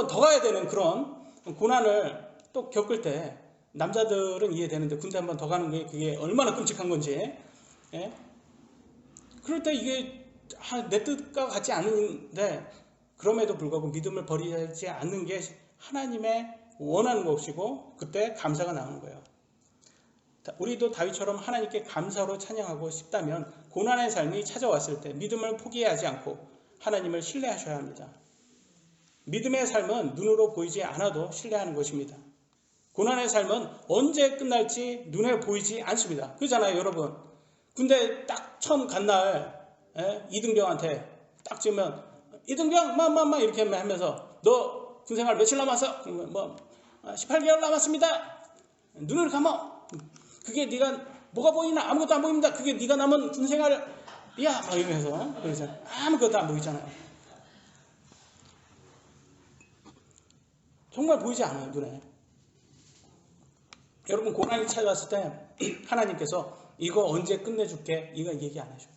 더 가야 되는 그런 고난을 또 겪을 때 남자들은 이해되는데 군대 한 번 더 가는 게 그게 얼마나 끔찍한 건지. 예? 그럴 때 이게 내 뜻과 같지 않은데 그럼에도 불구하고 믿음을 버리지 않는 게 하나님의 원하는 것이고 그때 감사가 나오는 거예요. 우리도 다윗처럼 하나님께 감사로 찬양하고 싶다면 고난의 삶이 찾아왔을 때 믿음을 포기하지 않고 하나님을 신뢰하셔야 합니다. 믿음의 삶은 눈으로 보이지 않아도 신뢰하는 것입니다. 고난의 삶은 언제 끝날지 눈에 보이지 않습니다. 그러잖아요, 여러분. 군대 딱 처음 간 날 이등병한테 딱 지면 이등병 막 이렇게 하면서 너 군생활 며칠 남았어? 18개월 남았습니다. 눈을 감아. 그게 네가 뭐가 보이나? 아무것도 안 보입니다. 그게 네가 남은 군생활이야. 막 이러면서 그래서 아무것도 안 보이잖아요. 정말 보이지 않아요, 눈에. 여러분, 고난이 찾아왔을 때 하나님께서 이거 언제 끝내줄게? 이거 얘기 안 하셔.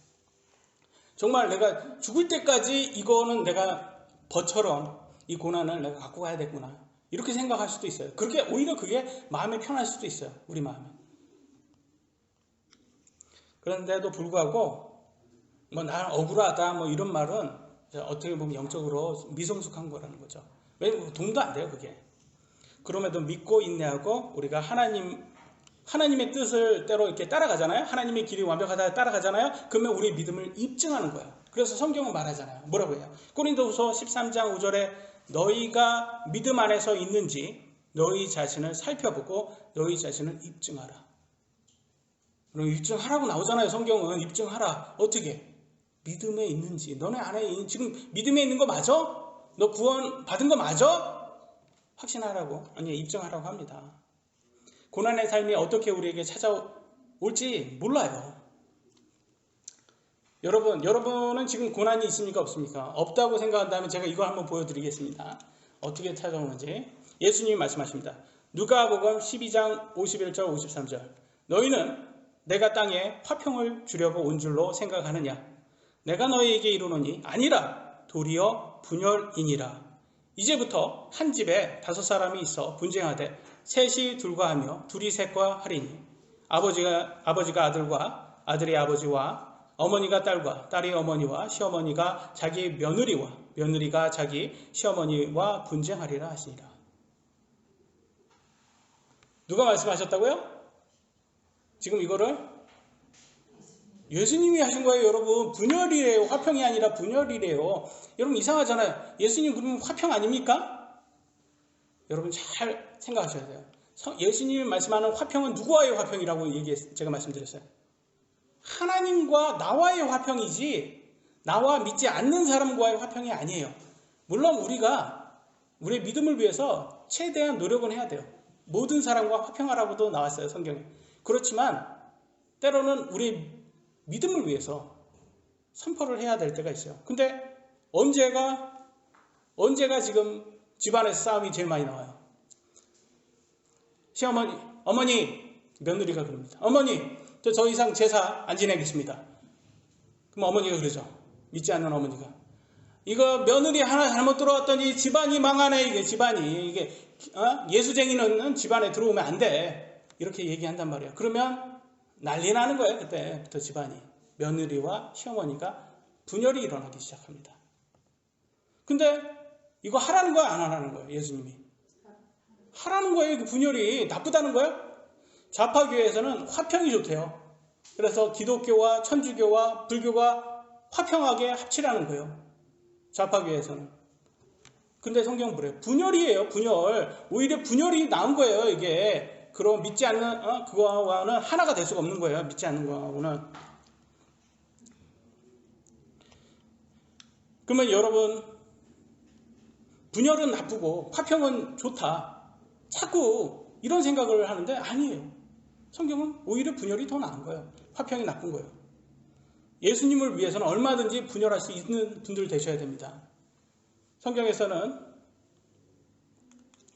정말 내가 죽을 때까지 이거는 내가 벌처럼 이 고난을 내가 갖고 가야 되구나. 이렇게 생각할 수도 있어요. 그렇게 오히려 그게 마음에 편할 수도 있어요. 우리 마음에. 그런데도 불구하고 나는 억울하다 이런 말은 어떻게 보면 영적으로 미성숙한 거라는 거죠. 왜냐면 도움도 안 돼요, 그게. 그럼에도 믿고 인내하고 우리가 하나님의 뜻을 때로 이렇게 따라가잖아요. 하나님의 길이 완벽하다 따라가잖아요. 그러면 우리의 믿음을 입증하는 거예요. 그래서 성경은 말하잖아요. 뭐라고 해요? 고린도후서 13장 5절에 너희가 믿음 안에서 있는지 너희 자신을 살펴보고 너희 자신을 입증하라. 그럼 입증하라고 나오잖아요. 성경은 입증하라. 어떻게? 믿음에 있는지. 너네 안에 지금 믿음에 있는 거 맞아? 너 구원 받은 거 맞아? 확신하라고, 아니 입증하라고 합니다. 고난의 삶이 어떻게 우리에게 찾아올지 몰라요. 여러분은 지금 고난이 있습니까? 없습니까? 없다고 생각한다면 제가 이거 한번 보여드리겠습니다. 어떻게 찾아오는지. 예수님이 말씀하십니다. 누가복음 12장 51절 53절. 너희는 내가 땅에 화평을 주려고 온 줄로 생각하느냐? 내가 너희에게 이르노니 아니라 도리어 분열이니라. 이제부터 한 집에 5사람이 있어 분쟁하되 셋이 둘과 하며 둘이 셋과 하리니 아버지가 아들과 아들의 아버지와 어머니가 딸과 딸이 어머니와 시어머니가 자기 며느리와 며느리가 자기 시어머니와 분쟁하리라 하시니라. 누가 말씀하셨다고요? 지금 이거를 예수님이 하신 거예요, 여러분. 분열이래요. 화평이 아니라 분열이래요. 여러분 이상하잖아요. 예수님 그러면 화평 아닙니까? 여러분 잘 생각하셔야 돼요. 예수님이 말씀하는 화평은 누구와의 화평이라고 제가 말씀드렸어요. 하나님과 나와의 화평이지 나와 믿지 않는 사람과의 화평이 아니에요. 물론 우리가 우리의 믿음을 위해서 최대한 노력은 해야 돼요. 모든 사람과 화평하라고도 나왔어요, 성경에. 그렇지만 때로는 우리의 믿음을 위해서 선포를 해야 될 때가 있어요. 근데 언제가 지금 집안에서 싸움이 제일 많이 나와요? 시어머니, 어머니, 며느리가 그럽니다. 어머니, 저 더 이상 제사 안 지내겠습니다. 그럼 어머니가 그러죠. 믿지 않는 어머니가. 이거 며느리 하나 잘못 들어왔더니 집안이 망하네. 이게 집안이. 예수쟁이는 집안에 들어오면 안 돼. 이렇게 얘기한단 말이에요. 그러면 난리 나는 거예요. 그때부터 집안이. 며느리와 시어머니가 분열이 일어나기 시작합니다. 근데 이거 하라는 거야, 안 하라는 거예요, 예수님이? 하라는 거예요. 그 분열이 나쁘다는 거예요? 좌파교회에서는 화평이 좋대요. 그래서 기독교와 천주교와 불교가 화평하게 합치라는 거예요. 좌파교회에서는. 근데 성경은 그래요. 분열이에요, 분열. 오히려 분열이 나은 거예요, 이게. 그럼 믿지 않는 그거와는 하나가 될 수가 없는 거예요. 믿지 않는 거하고는. 그러면 여러분, 분열은 나쁘고 화평은 좋다. 자꾸 이런 생각을 하는데 아니에요. 성경은 오히려 분열이 더 나은 거예요. 화평이 나쁜 거예요. 예수님을 위해서는 얼마든지 분열할 수 있는 분들 되셔야 됩니다. 성경에서는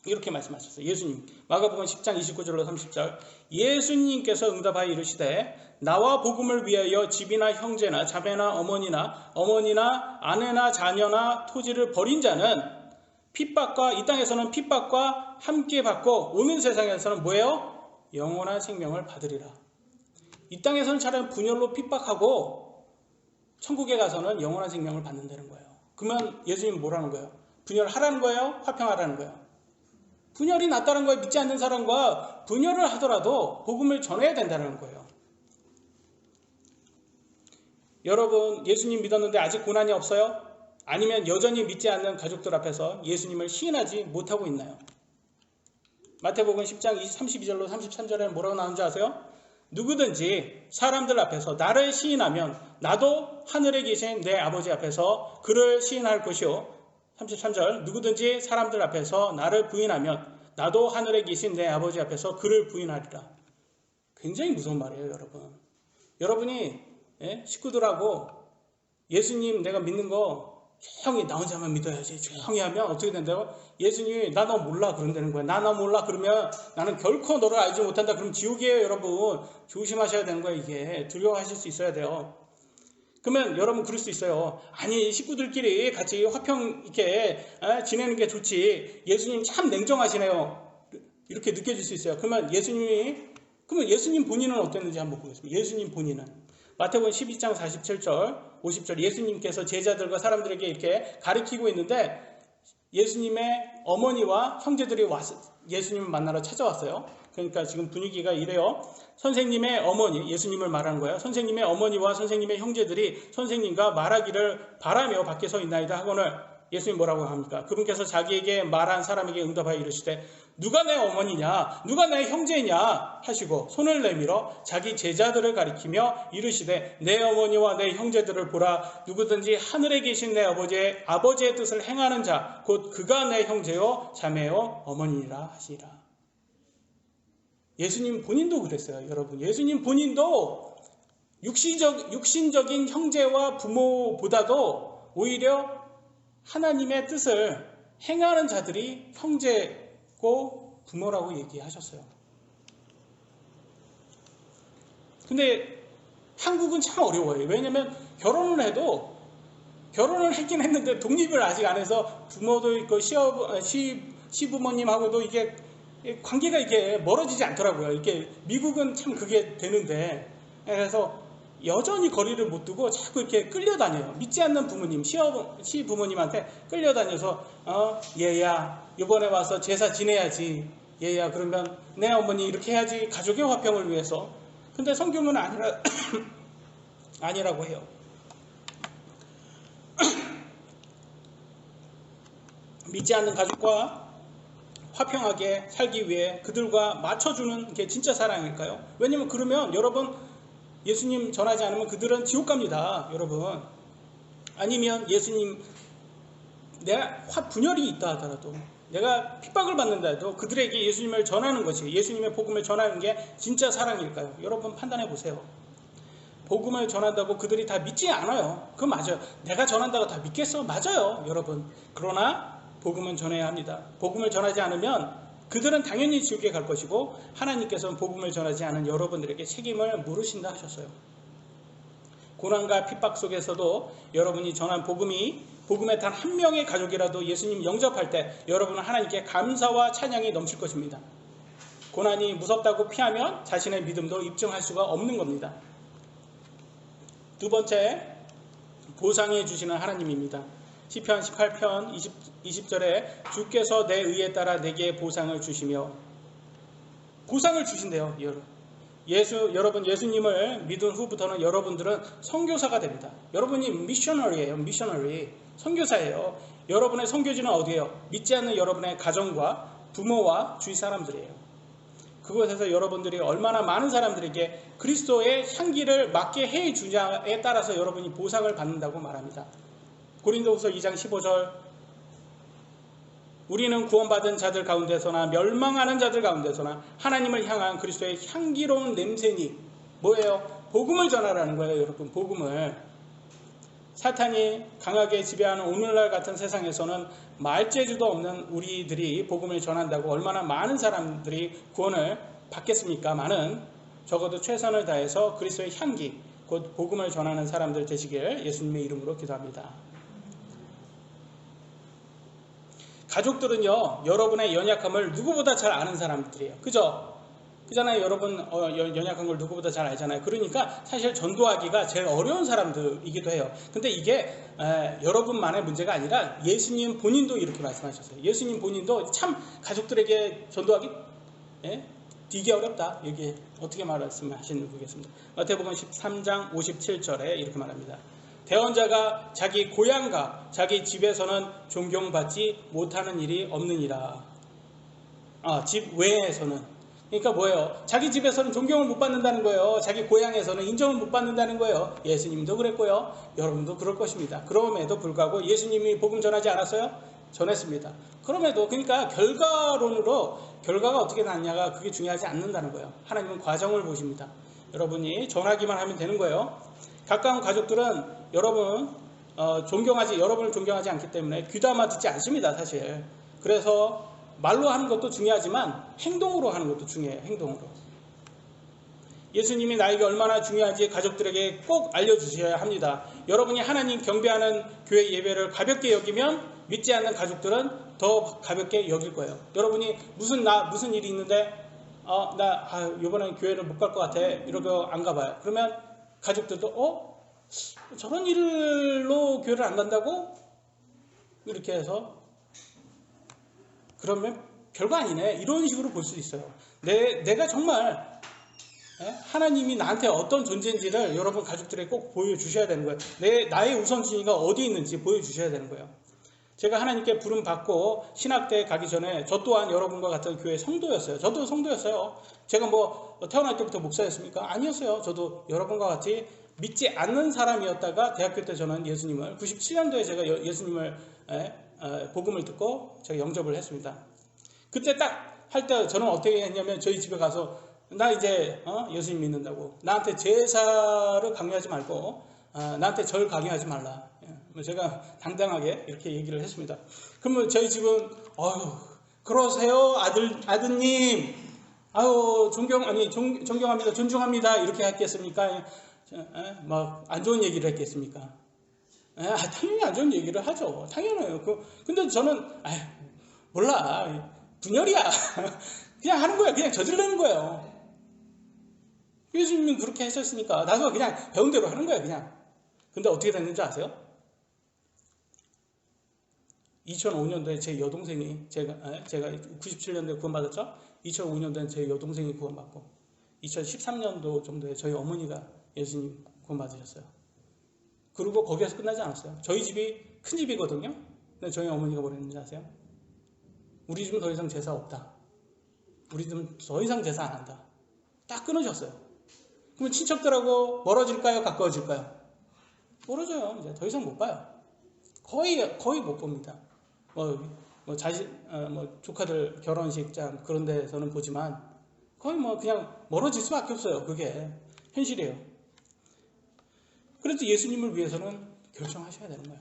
이렇게 말씀하셨어요. 예수님, 마가복음 10장 29절로 30절, 예수님께서 응답하여 이르시되 나와 복음을 위하여 집이나 형제나 자매나 어머니나 아내나 자녀나 토지를 버린 자는 핍박과, 이 땅에서는 핍박과 함께 받고 오는 세상에서는 뭐예요? 영원한 생명을 받으리라. 이 땅에서는 차라리 분열로 핍박하고 천국에 가서는 영원한 생명을 받는다는 거예요. 그러면 예수님은 뭐라는 거예요? 분열하라는 거예요? 화평하라는 거예요? 분열이 낫다는 거예요. 믿지 않는 사람과 분열을 하더라도 복음을 전해야 된다는 거예요. 여러분, 예수님 믿었는데 아직 고난이 없어요? 아니면 여전히 믿지 않는 가족들 앞에서 예수님을 시인하지 못하고 있나요? 마태복음 10장 32절로 33절에 뭐라고 나오는지 아세요? 누구든지 사람들 앞에서 나를 시인하면 나도 하늘에 계신 내 아버지 앞에서 그를 시인할 것이요. 33절, 누구든지 사람들 앞에서 나를 부인하면 나도 하늘에 계신 내 아버지 앞에서 그를 부인하리라. 굉장히 무서운 말이에요, 여러분. 여러분이 식구들하고 예수님 내가 믿는 거 조용히 나 혼자만 믿어야지 조용히 하면 어떻게 된다고? 예수님이 나 너 몰라 그런다는 거야. 나 너 몰라 그러면 나는 결코 너를 알지 못한다. 그럼 지옥이에요, 여러분. 조심하셔야 되는 거예요. 이게 두려워하실 수 있어야 돼요. 그러면 여러분 그럴 수 있어요. 아니 식구들끼리 같이 화평 있게 지내는 게 좋지. 예수님 참 냉정하시네요. 이렇게 느껴질 수 있어요. 그러면 예수님 본인은 어땠는지 한번 보겠습니다. 예수님 본인은 마태복음 12장 47절 50절 예수님께서 제자들과 사람들에게 이렇게 가르치고 있는데 예수님의 어머니와 형제들이 와서 예수님을 만나러 찾아왔어요. 그러니까 지금 분위기가 이래요. 선생님의 어머니, 예수님을 말하는 거예요. 선생님의 어머니와 선생님의 형제들이 선생님과 말하기를 바라며 밖에 서 있나이다 하거늘 예수님 뭐라고 합니까? 그분께서 자기에게 말한 사람에게 응답하여 이르시되 누가 내 어머니냐 누가 내 형제냐 하시고 손을 내밀어 자기 제자들을 가리키며 이르시되 내 어머니와 내 형제들을 보라. 누구든지 하늘에 계신 내 아버지의 뜻을 행하는 자 곧 그가 내 형제요 자매요 어머니라 하시리라. 예수님 본인도 그랬어요, 여러분. 예수님 본인도 육신적인 형제와 부모보다도 오히려 하나님의 뜻을 행하는 자들이 형제고 부모라고 얘기하셨어요. 근데 한국은 참 어려워요. 왜냐하면 결혼을 했긴 했는데 독립을 아직 안 해서 부모도 있고 시부모님하고도 이게 관계가 이렇게 멀어지지 않더라고요. 이렇게 미국은 참 그게 되는데 그래서 여전히 거리를 못 두고 자꾸 이렇게 끌려다녀요. 믿지 않는 부모님, 시부모님한테 끌려다녀서 얘야 이번에 와서 제사 지내야지. 얘야 그러면 내 어머니 이렇게 해야지. 가족의 화평을 위해서. 근데 성경은 아니라고 해요. 믿지 않는 가족과 화평하게 살기 위해 그들과 맞춰주는 게 진짜 사랑일까요? 왜냐면 그러면 여러분 예수님 전하지 않으면 그들은 지옥 갑니다, 여러분. 아니면 예수님 내가 분열이 있다 하더라도 내가 핍박을 받는다 해도 그들에게 예수님을 전하는 것이 예수님의 복음을 전하는 게 진짜 사랑일까요? 여러분 판단해 보세요. 복음을 전한다고 그들이 다 믿지 않아요. 그건 맞아요. 내가 전한다고 다 믿겠어? 맞아요, 여러분. 그러나 복음은 전해야 합니다. 복음을 전하지 않으면 그들은 당연히 지옥에 갈 것이고 하나님께서는 복음을 전하지 않은 여러분들에게 책임을 물으신다 하셨어요. 고난과 핍박 속에서도 여러분이 전한 복음의 단 한 명의 가족이라도 예수님 영접할 때 여러분은 하나님께 감사와 찬양이 넘칠 것입니다. 고난이 무섭다고 피하면 자신의 믿음도 입증할 수가 없는 겁니다. 두 번째, 보상해 주시는 하나님입니다. 시편 18편 20절에 주께서 내 의에 따라 내게 보상을 주시며 보상을 주신대요. 여러분 예수님을 믿은 후부터는 여러분들은 선교사가 됩니다. 여러분이 미셔너리예요. 미셔너리. 선교사예요. 여러분의 선교지는 어디예요? 믿지 않는 여러분의 가정과 부모와 주위 사람들이에요. 그곳에서 여러분들이 얼마나 많은 사람들에게 그리스도의 향기를 맡게 해 주냐에 따라서 여러분이 보상을 받는다고 말합니다. 고린도후서 2장 15절 우리는 구원받은 자들 가운데서나 멸망하는 자들 가운데서나 하나님을 향한 그리스도의 향기로운 냄새니 뭐예요? 복음을 전하라는 거예요, 여러분. 복음을. 사탄이 강하게 지배하는 오늘날 같은 세상에서는 말재주도 없는 우리들이 복음을 전한다고 얼마나 많은 사람들이 구원을 받겠습니까? 많은, 적어도 최선을 다해서 그리스도의 향기, 곧 복음을 전하는 사람들 되시길 예수님의 이름으로 기도합니다. 가족들은요, 여러분의 연약함을 누구보다 잘 아는 사람들이에요. 그잖아요. 여러분 연약한 걸 누구보다 잘 알잖아요. 그러니까 사실 전도하기가 제일 어려운 사람들이기도 해요. 근데 이게 여러분만의 문제가 아니라 예수님 본인도 이렇게 말씀하셨어요. 예수님 본인도 참 가족들에게 전도하기 되게 어렵다. 여기 어떻게 말씀하시는지 보겠습니다. 마태복음 13장 57절에 이렇게 말합니다. 대언자가 자기 고향과 자기 집에서는 존경받지 못하는 일이 없느니라. 집 외에서는. 그러니까 뭐예요? 자기 집에서는 존경을 못 받는다는 거예요. 자기 고향에서는 인정을 못 받는다는 거예요. 예수님도 그랬고요. 여러분도 그럴 것입니다. 그럼에도 불구하고 예수님이 복음 전하지 않았어요? 전했습니다. 그럼에도 그러니까 결과론으로 결과가 어떻게 났냐가 그게 중요하지 않는다는 거예요. 하나님은 과정을 보십니다. 여러분이 전하기만 하면 되는 거예요. 가까운 가족들은 여러분을 존경하지 않기 때문에 귀담아 듣지 않습니다, 사실. 그래서 말로 하는 것도 중요하지만 행동으로 하는 것도 중요해요. 행동으로. 예수님이 나에게 얼마나 중요한지 가족들에게 꼭 알려주셔야 합니다. 여러분이 하나님 경배하는 교회 예배를 가볍게 여기면 믿지 않는 가족들은 더 가볍게 여길 거예요. 여러분이 무슨 일이 있는데 이번엔 교회를 못 갈 것 같아. 이러고 안 가봐요. 그러면 가족들도 저런 일로 교회를 안 간다고? 이렇게 해서 그러면 별거 아니네. 이런 식으로 볼 수 있어요. 내가 정말 하나님이 나한테 어떤 존재인지를 여러분 가족들에게 꼭 보여주셔야 되는 거예요. 나의 우선순위가 어디 있는지 보여주셔야 되는 거예요. 제가 하나님께 부름 받고 신학대에 가기 전에 저 또한 여러분과 같은 교회 성도였어요. 저도 성도였어요. 제가 태어날 때부터 목사였습니까? 아니었어요. 저도 여러분과 같이 믿지 않는 사람이었다가 대학교 때 저는 97년도에 제가 예수님을 복음을 듣고 제가 영접을 했습니다. 그때 딱 할 때 저는 어떻게 했냐면 저희 집에 가서 나 이제 예수님 믿는다고 나한테 제사를 강요하지 말고 나한테 절 강요하지 말라. 제가 당당하게 이렇게 얘기를 했습니다. 그러면 저희 집은 그러세요 아드님 존경합니다 존중합니다 이렇게 했겠습니까? 안 좋은 얘기를 했겠습니까? 당연히 안 좋은 얘기를 하죠. 당연해요. 근데 저는 몰라 분열이야. 그냥 하는 거예요. 그냥 저지르는 거예요. 예수님은 그렇게 하셨으니까 나도 그냥 배운 대로 하는 거예요. 그냥. 근데 어떻게 됐는지 아세요? 2005년도에 제 여동생이 제가 97년도에 구원받았죠? 2005년도에 제 여동생이 구원받고 2013년도 정도에 저희 어머니가 예수님 구원받으셨어요. 그리고 거기에서 끝나지 않았어요. 저희 집이 큰 집이거든요. 근데 저희 어머니가 뭐라 했는지 아세요? 우리 집은 더 이상 제사 없다. 우리 집은 더 이상 제사 안 한다. 딱 끊으셨어요. 그러면 친척들하고 멀어질까요? 가까워질까요? 멀어져요. 이제 더 이상 못 봐요. 거의 못 봅니다. 조카들 결혼식장 그런 데서는 보지만 거의 그냥 멀어질 수밖에 없어요. 그게 현실이에요. 그래서 예수님을 위해서는 결정하셔야 되는 거예요.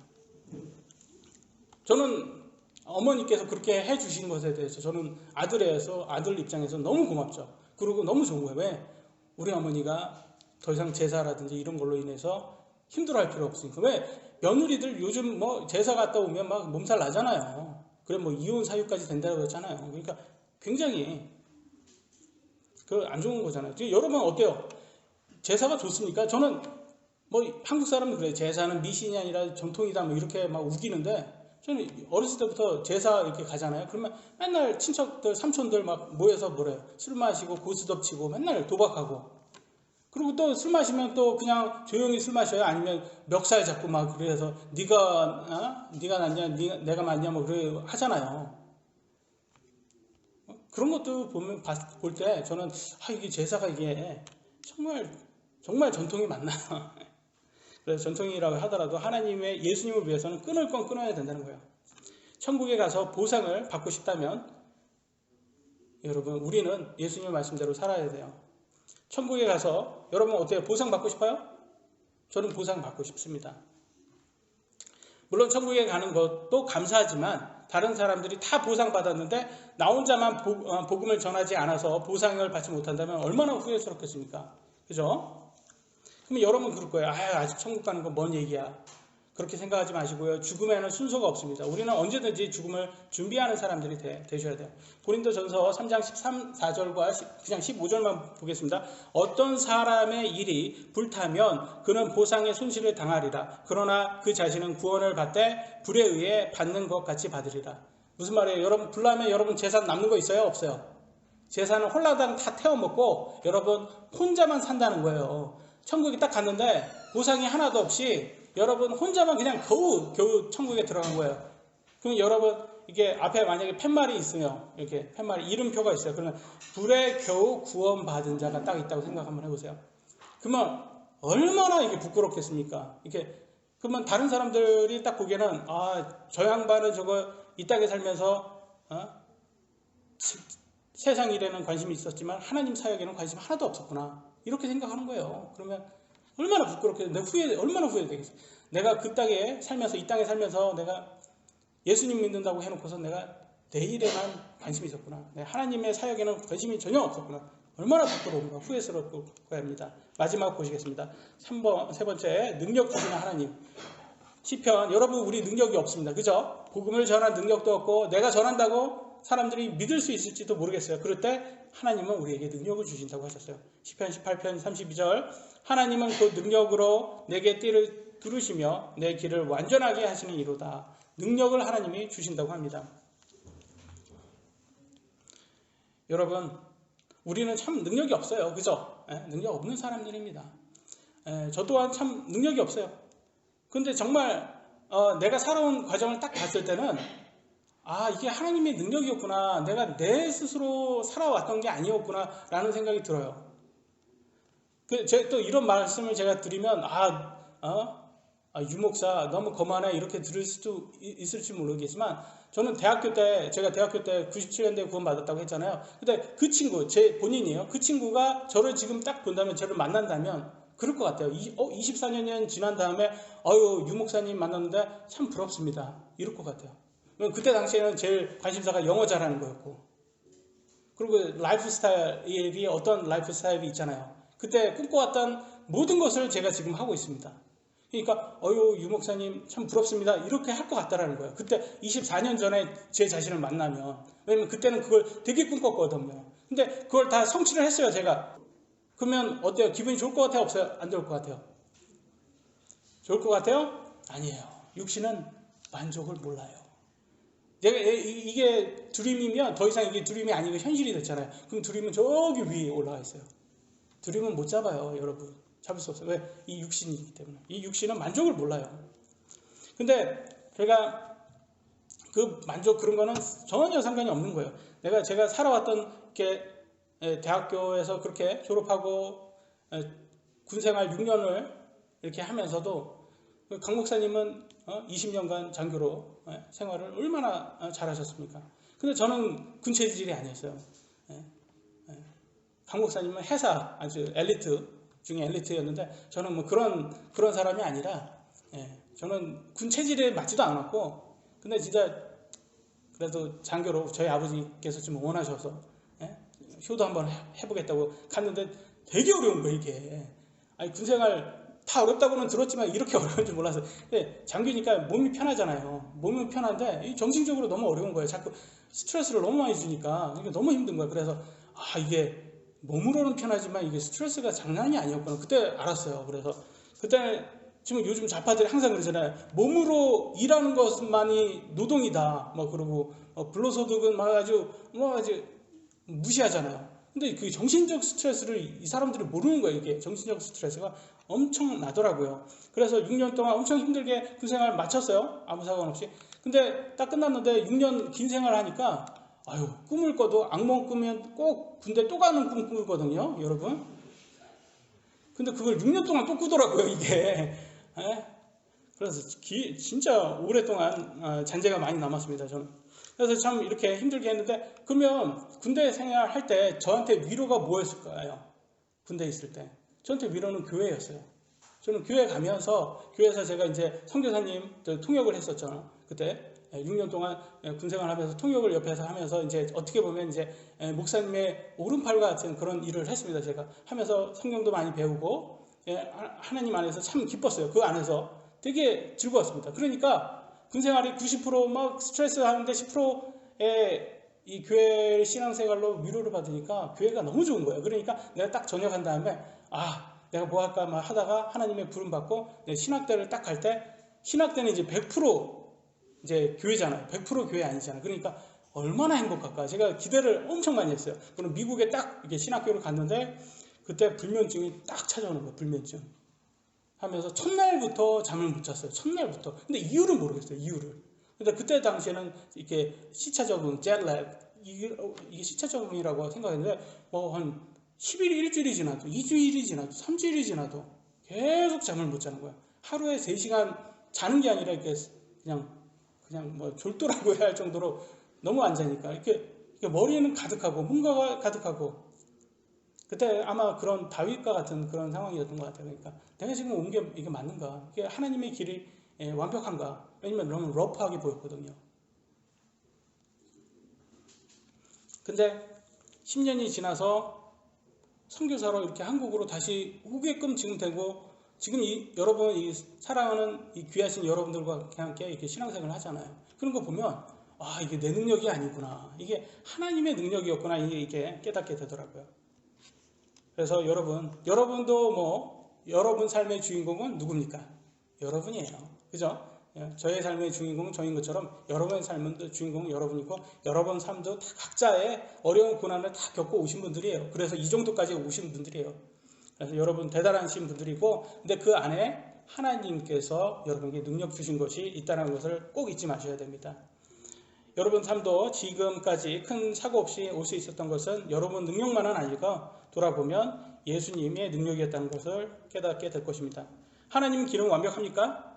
저는 어머니께서 그렇게 해주신 것에 대해서 저는 아들 입장에서 너무 고맙죠. 그리고 너무 좋은 거예요. 왜? 우리 어머니가 더 이상 제사라든지 이런 걸로 인해서 힘들어할 필요 없으니까. 왜? 며느리들 요즘 제사 갔다 오면 막 몸살 나잖아요. 그래 이혼 사유까지 된다고 했잖아요. 그러니까 굉장히 안 좋은 거잖아요. 여러분 어때요? 제사가 좋습니까? 저는 한국 사람은 그래요. 제사는 미신이 아니라 전통이다 이렇게 막 우기는데 저는 어렸을 때부터 제사 이렇게 가잖아요. 그러면 맨날 친척들 삼촌들 막 모여서 뭐래요? 술 마시고 고스톱 치고 맨날 도박하고 그리고 또 술 마시면 또 그냥 조용히 술 마셔요. 아니면 멱살 잡고 막 그래서 네가 낫냐 내가 맞냐 그래 하잖아요. 그런 것도 볼 때 저는 이게 제사가 이게 정말 전통이 맞나. 그래서 전통이라고 하더라도 하나님의 예수님을 위해서는 끊을 건 끊어야 된다는 거예요. 천국에 가서 보상을 받고 싶다면 여러분 우리는 예수님의 말씀대로 살아야 돼요. 천국에 가서 여러분 어때요? 보상 받고 싶어요? 저는 보상 받고 싶습니다. 물론 천국에 가는 것도 감사하지만 다른 사람들이 다 보상받았는데 나 혼자만 복음을 전하지 않아서 보상을 받지 못한다면 얼마나 후회스럽겠습니까? 그죠? 그럼 여러분 그럴 거예요. 아직 천국 가는 건 뭔 얘기야. 그렇게 생각하지 마시고요. 죽음에는 순서가 없습니다. 우리는 언제든지 죽음을 준비하는 사람들이 되셔야 돼요. 고린도전서 3장 13, 4절과 그냥 15절만 보겠습니다. 어떤 사람의 일이 불타면 그는 보상의 손실을 당하리라. 그러나 그 자신은 구원을 받되 불에 의해 받는 것 같이 받으리라. 무슨 말이에요? 여러분 불나면 여러분 재산 남는 거 있어요? 없어요? 재산을 홀라당 다 태워먹고 여러분 혼자만 산다는 거예요. 천국에 딱 갔는데 보상이 하나도 없이 여러분 혼자만 그냥 겨우 천국에 들어간 거예요. 그럼 여러분 이게 앞에 만약에 팻말이 있으면 이렇게 팻말이 이름표가 있어요. 그러면 불에 겨우 구원받은 자가 딱 있다고 생각 한번 해보세요. 그러면 얼마나 이게 부끄럽겠습니까? 이게 그러면 다른 사람들이 딱 보기에는 저 양반은 저거 이 땅에 살면서 세상 일에는 관심이 있었지만 하나님 사역에는 관심이 하나도 없었구나. 이렇게 생각하는 거예요. 그러면 얼마나 부끄럽게, 얼마나 후회되겠어요. 내가 그 땅에 살면서, 이 땅에 살면서 내가 예수님 믿는다고 해놓고서 내가 내 일에만 관심이 있었구나. 하나님의 사역에는 관심이 전혀 없었구나. 얼마나 부끄러운가, 후회스러울 겁니다. 마지막 보시겠습니다. 세 번째, 능력 주시는 하나님. 시편, 여러분 우리 능력이 없습니다. 그죠? 복음을 전할 능력도 없고 내가 전한다고 사람들이 믿을 수 있을지도 모르겠어요. 그럴 때 하나님은 우리에게 능력을 주신다고 하셨어요. 시편 18편 32절 하나님은 그 능력으로 내게 띠를 두르시며 내 길을 완전하게 하시는 이로다. 능력을 하나님이 주신다고 합니다. 여러분 우리는 참 능력이 없어요. 그죠? 능력 없는 사람들입니다. 저 또한 참 능력이 없어요. 근데 정말 내가 살아온 과정을 딱 봤을 때는 이게 하나님의 능력이었구나. 내가 내 스스로 살아왔던 게 아니었구나 라는 생각이 들어요. 또 이런 말씀을 제가 드리면 유목사 너무 거만해 이렇게 들을 수도 있을지 모르겠지만 저는 제가 대학교 때 97년대에 구원 받았다고 했잖아요. 근데 그 친구, 제 본인이에요. 그 친구가 저를 지금 딱 본다면, 저를 만난다면 그럴 것 같아요. 24년이 지난 다음에 유목사님 만났는데 참 부럽습니다. 이럴 것 같아요. 그때 당시에는 제일 관심사가 영어 잘하는 거였고, 그리고 라이프 스타일이 어떤 라이프 스타일이 있잖아요. 그때 꿈꿔왔던 모든 것을 제가 지금 하고 있습니다. 그러니까 유목사님 참 부럽습니다. 이렇게 할 것 같다라는 거예요. 그때 24년 전에 제 자신을 만나면, 왜냐면 그때는 그걸 되게 꿈꿨거든요. 근데 그걸 다 성취를 했어요, 제가. 그러면 어때요? 기분이 좋을 것 같아요? 없어요? 안 좋을 것 같아요? 좋을 것 같아요? 아니에요. 육신은 만족을 몰라요. 이게 드림이면 더 이상 이게 드림이 아니고 현실이 됐잖아요. 그럼 드림은 저기 위에 올라가 있어요. 드림은 못 잡아요, 여러분. 잡을 수 없어요. 왜? 이 육신이기 때문에. 이 육신은 만족을 몰라요. 근데 제가 그 만족 그런 거는 전혀 상관이 없는 거예요. 제가 살아왔던 게 대학교에서 그렇게 졸업하고 군생활 6년을 이렇게 하면서도 강 목사님은 20년간 장교로 생활을 얼마나 잘하셨습니까? 근데 저는 군체질이 아니었어요. 강 목사님은 해사 아주 엘리트 중에 엘리트였는데 저는 뭐 그런 사람이 아니라 저는 군체질에 맞지도 않았고, 근데 진짜 그래도 장교로 저희 아버지께서 좀 원하셔서 효도 한번 해보겠다고 갔는데 되게 어려운 거예요, 이게. 군생활 다 어렵다고는 들었지만 이렇게 어려운 줄 몰랐어요. 근데 장교니까 몸이 편하잖아요. 몸은 편한데 정신적으로 너무 어려운 거예요. 자꾸 스트레스를 너무 많이 주니까 이게 너무 힘든 거예요. 그래서 이게 몸으로는 편하지만 이게 스트레스가 장난이 아니었구나. 그때 알았어요. 그래서 그때 지금 요즘 좌파들이 항상 그러잖아요. 몸으로 일하는 것만이 노동이다. 그러고 불로소득은 아주 무시하잖아요. 근데 그 정신적 스트레스를 이 사람들이 모르는 거예요. 이게 정신적 스트레스가 엄청 나더라고요. 그래서 6년 동안 엄청 힘들게 그 생활을 마쳤어요. 아무 상관 없이. 근데 딱 끝났는데 6년 긴 생활을 하니까 꿈을 꿔도 악몽 꾸면 꼭 군대 또 가는 꿈 꾸거든요, 여러분. 근데 그걸 6년 동안 또 꾸더라고요, 이게. 그래서 진짜 오랫동안 잔재가 많이 남았습니다, 저는. 그래서 참 이렇게 힘들게 했는데, 그러면 군대 생활할 때 저한테 위로가 뭐였을까요? 군대에 있을 때. 저한테 위로는 교회였어요. 저는 교회 가면서 교회에서 제가 이제 선교사님 통역을 했었잖아요. 그때 6년 동안 군생활 하면서 통역을 옆에서 하면서 이제 어떻게 보면 이제 목사님의 오른팔 같은 그런 일을 했습니다. 제가 하면서 성경도 많이 배우고 하나님 안에서 참 기뻤어요. 그 안에서 되게 즐거웠습니다. 그러니까 군생활이 90% 스트레스 하는데 10%의 이 교회 신앙생활로 위로를 받으니까 교회가 너무 좋은 거예요. 그러니까 내가 딱 전역한 다음에 내가 뭐 할까 하다가 하나님의 부름 받고 신학대를 딱 갈 때 신학대는 이제 100% 이제 교회잖아요. 100% 교회 아니잖아요. 그러니까 얼마나 행복할까. 제가 기대를 엄청 많이 했어요. 그럼 미국에 딱 이렇게 신학교를 갔는데 그때 불면증이 딱 찾아오는 거예요. 불면증. 하면서 첫날부터 잠을 못 잤어요. 첫날부터. 근데 이유를 모르겠어요. 이유를. 근데 그때 당시에는 이렇게 시차 적응, jetlag, 이게 시차 적응이라고 생각했는데 한 10일이 일주일이 지나도 2주일이 지나도 3주일이 지나도 계속 잠을 못 자는 거야. 하루에 3시간 자는 게 아니라 이렇게 그냥 뭐 졸도라고 해야 할 정도로 너무 안 자니까 이렇게 머리에는 가득하고 뭔가가 가득하고 그때 아마 그런 다윗과 같은 그런 상황이었던 것 같아요. 그러니까 내가 지금 온 게 이게 맞는가? 이게 하나님의 길이 완벽한가? 왜냐면 너무 러프하게 보였거든요. 근데 10년이 지나서 선교사로 이렇게 한국으로 다시 오게끔 지금 되고 지금 여러분 사랑하는 이 귀하신 여러분들과 함께 이렇게 신앙생활을 하잖아요. 그런 거 보면 이게 내 능력이 아니구나. 이게 하나님의 능력이었구나. 이게 깨닫게 되더라고요. 그래서 여러분도 여러분 삶의 주인공은 누굽니까? 여러분이에요. 그죠? 저의 삶의 주인공은 저인 것처럼 여러분의 삶의 주인공은 여러분이고 여러분 삶도 다 각자의 어려운 고난을 다 겪고 오신 분들이에요. 그래서 이 정도까지 오신 분들이에요. 그래서 여러분 대단하신 분들이고 근데 그 안에 하나님께서 여러분에게 능력 주신 것이 있다는 것을 꼭 잊지 마셔야 됩니다. 여러분 삶도 지금까지 큰 사고 없이 올 수 있었던 것은 여러분 능력만은 아니고 돌아보면 예수님의 능력이었다는 것을 깨닫게 될 것입니다. 하나님 길은 완벽합니까?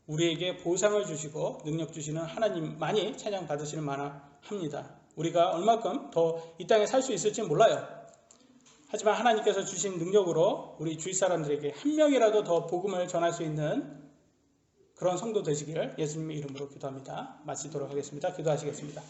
우리에게 보상을 주시고 능력 주시는 하나님만이 찬양 받으시는 만합니다. 우리가 얼마큼 더 이 땅에 살 수 있을지 몰라요. 하지만 하나님께서 주신 능력으로 우리 주위 사람들에게 한 명이라도 더 복음을 전할 수 있는 그런 성도 되시기를 예수님의 이름으로 기도합니다. 마치도록 하겠습니다. 기도하시겠습니다.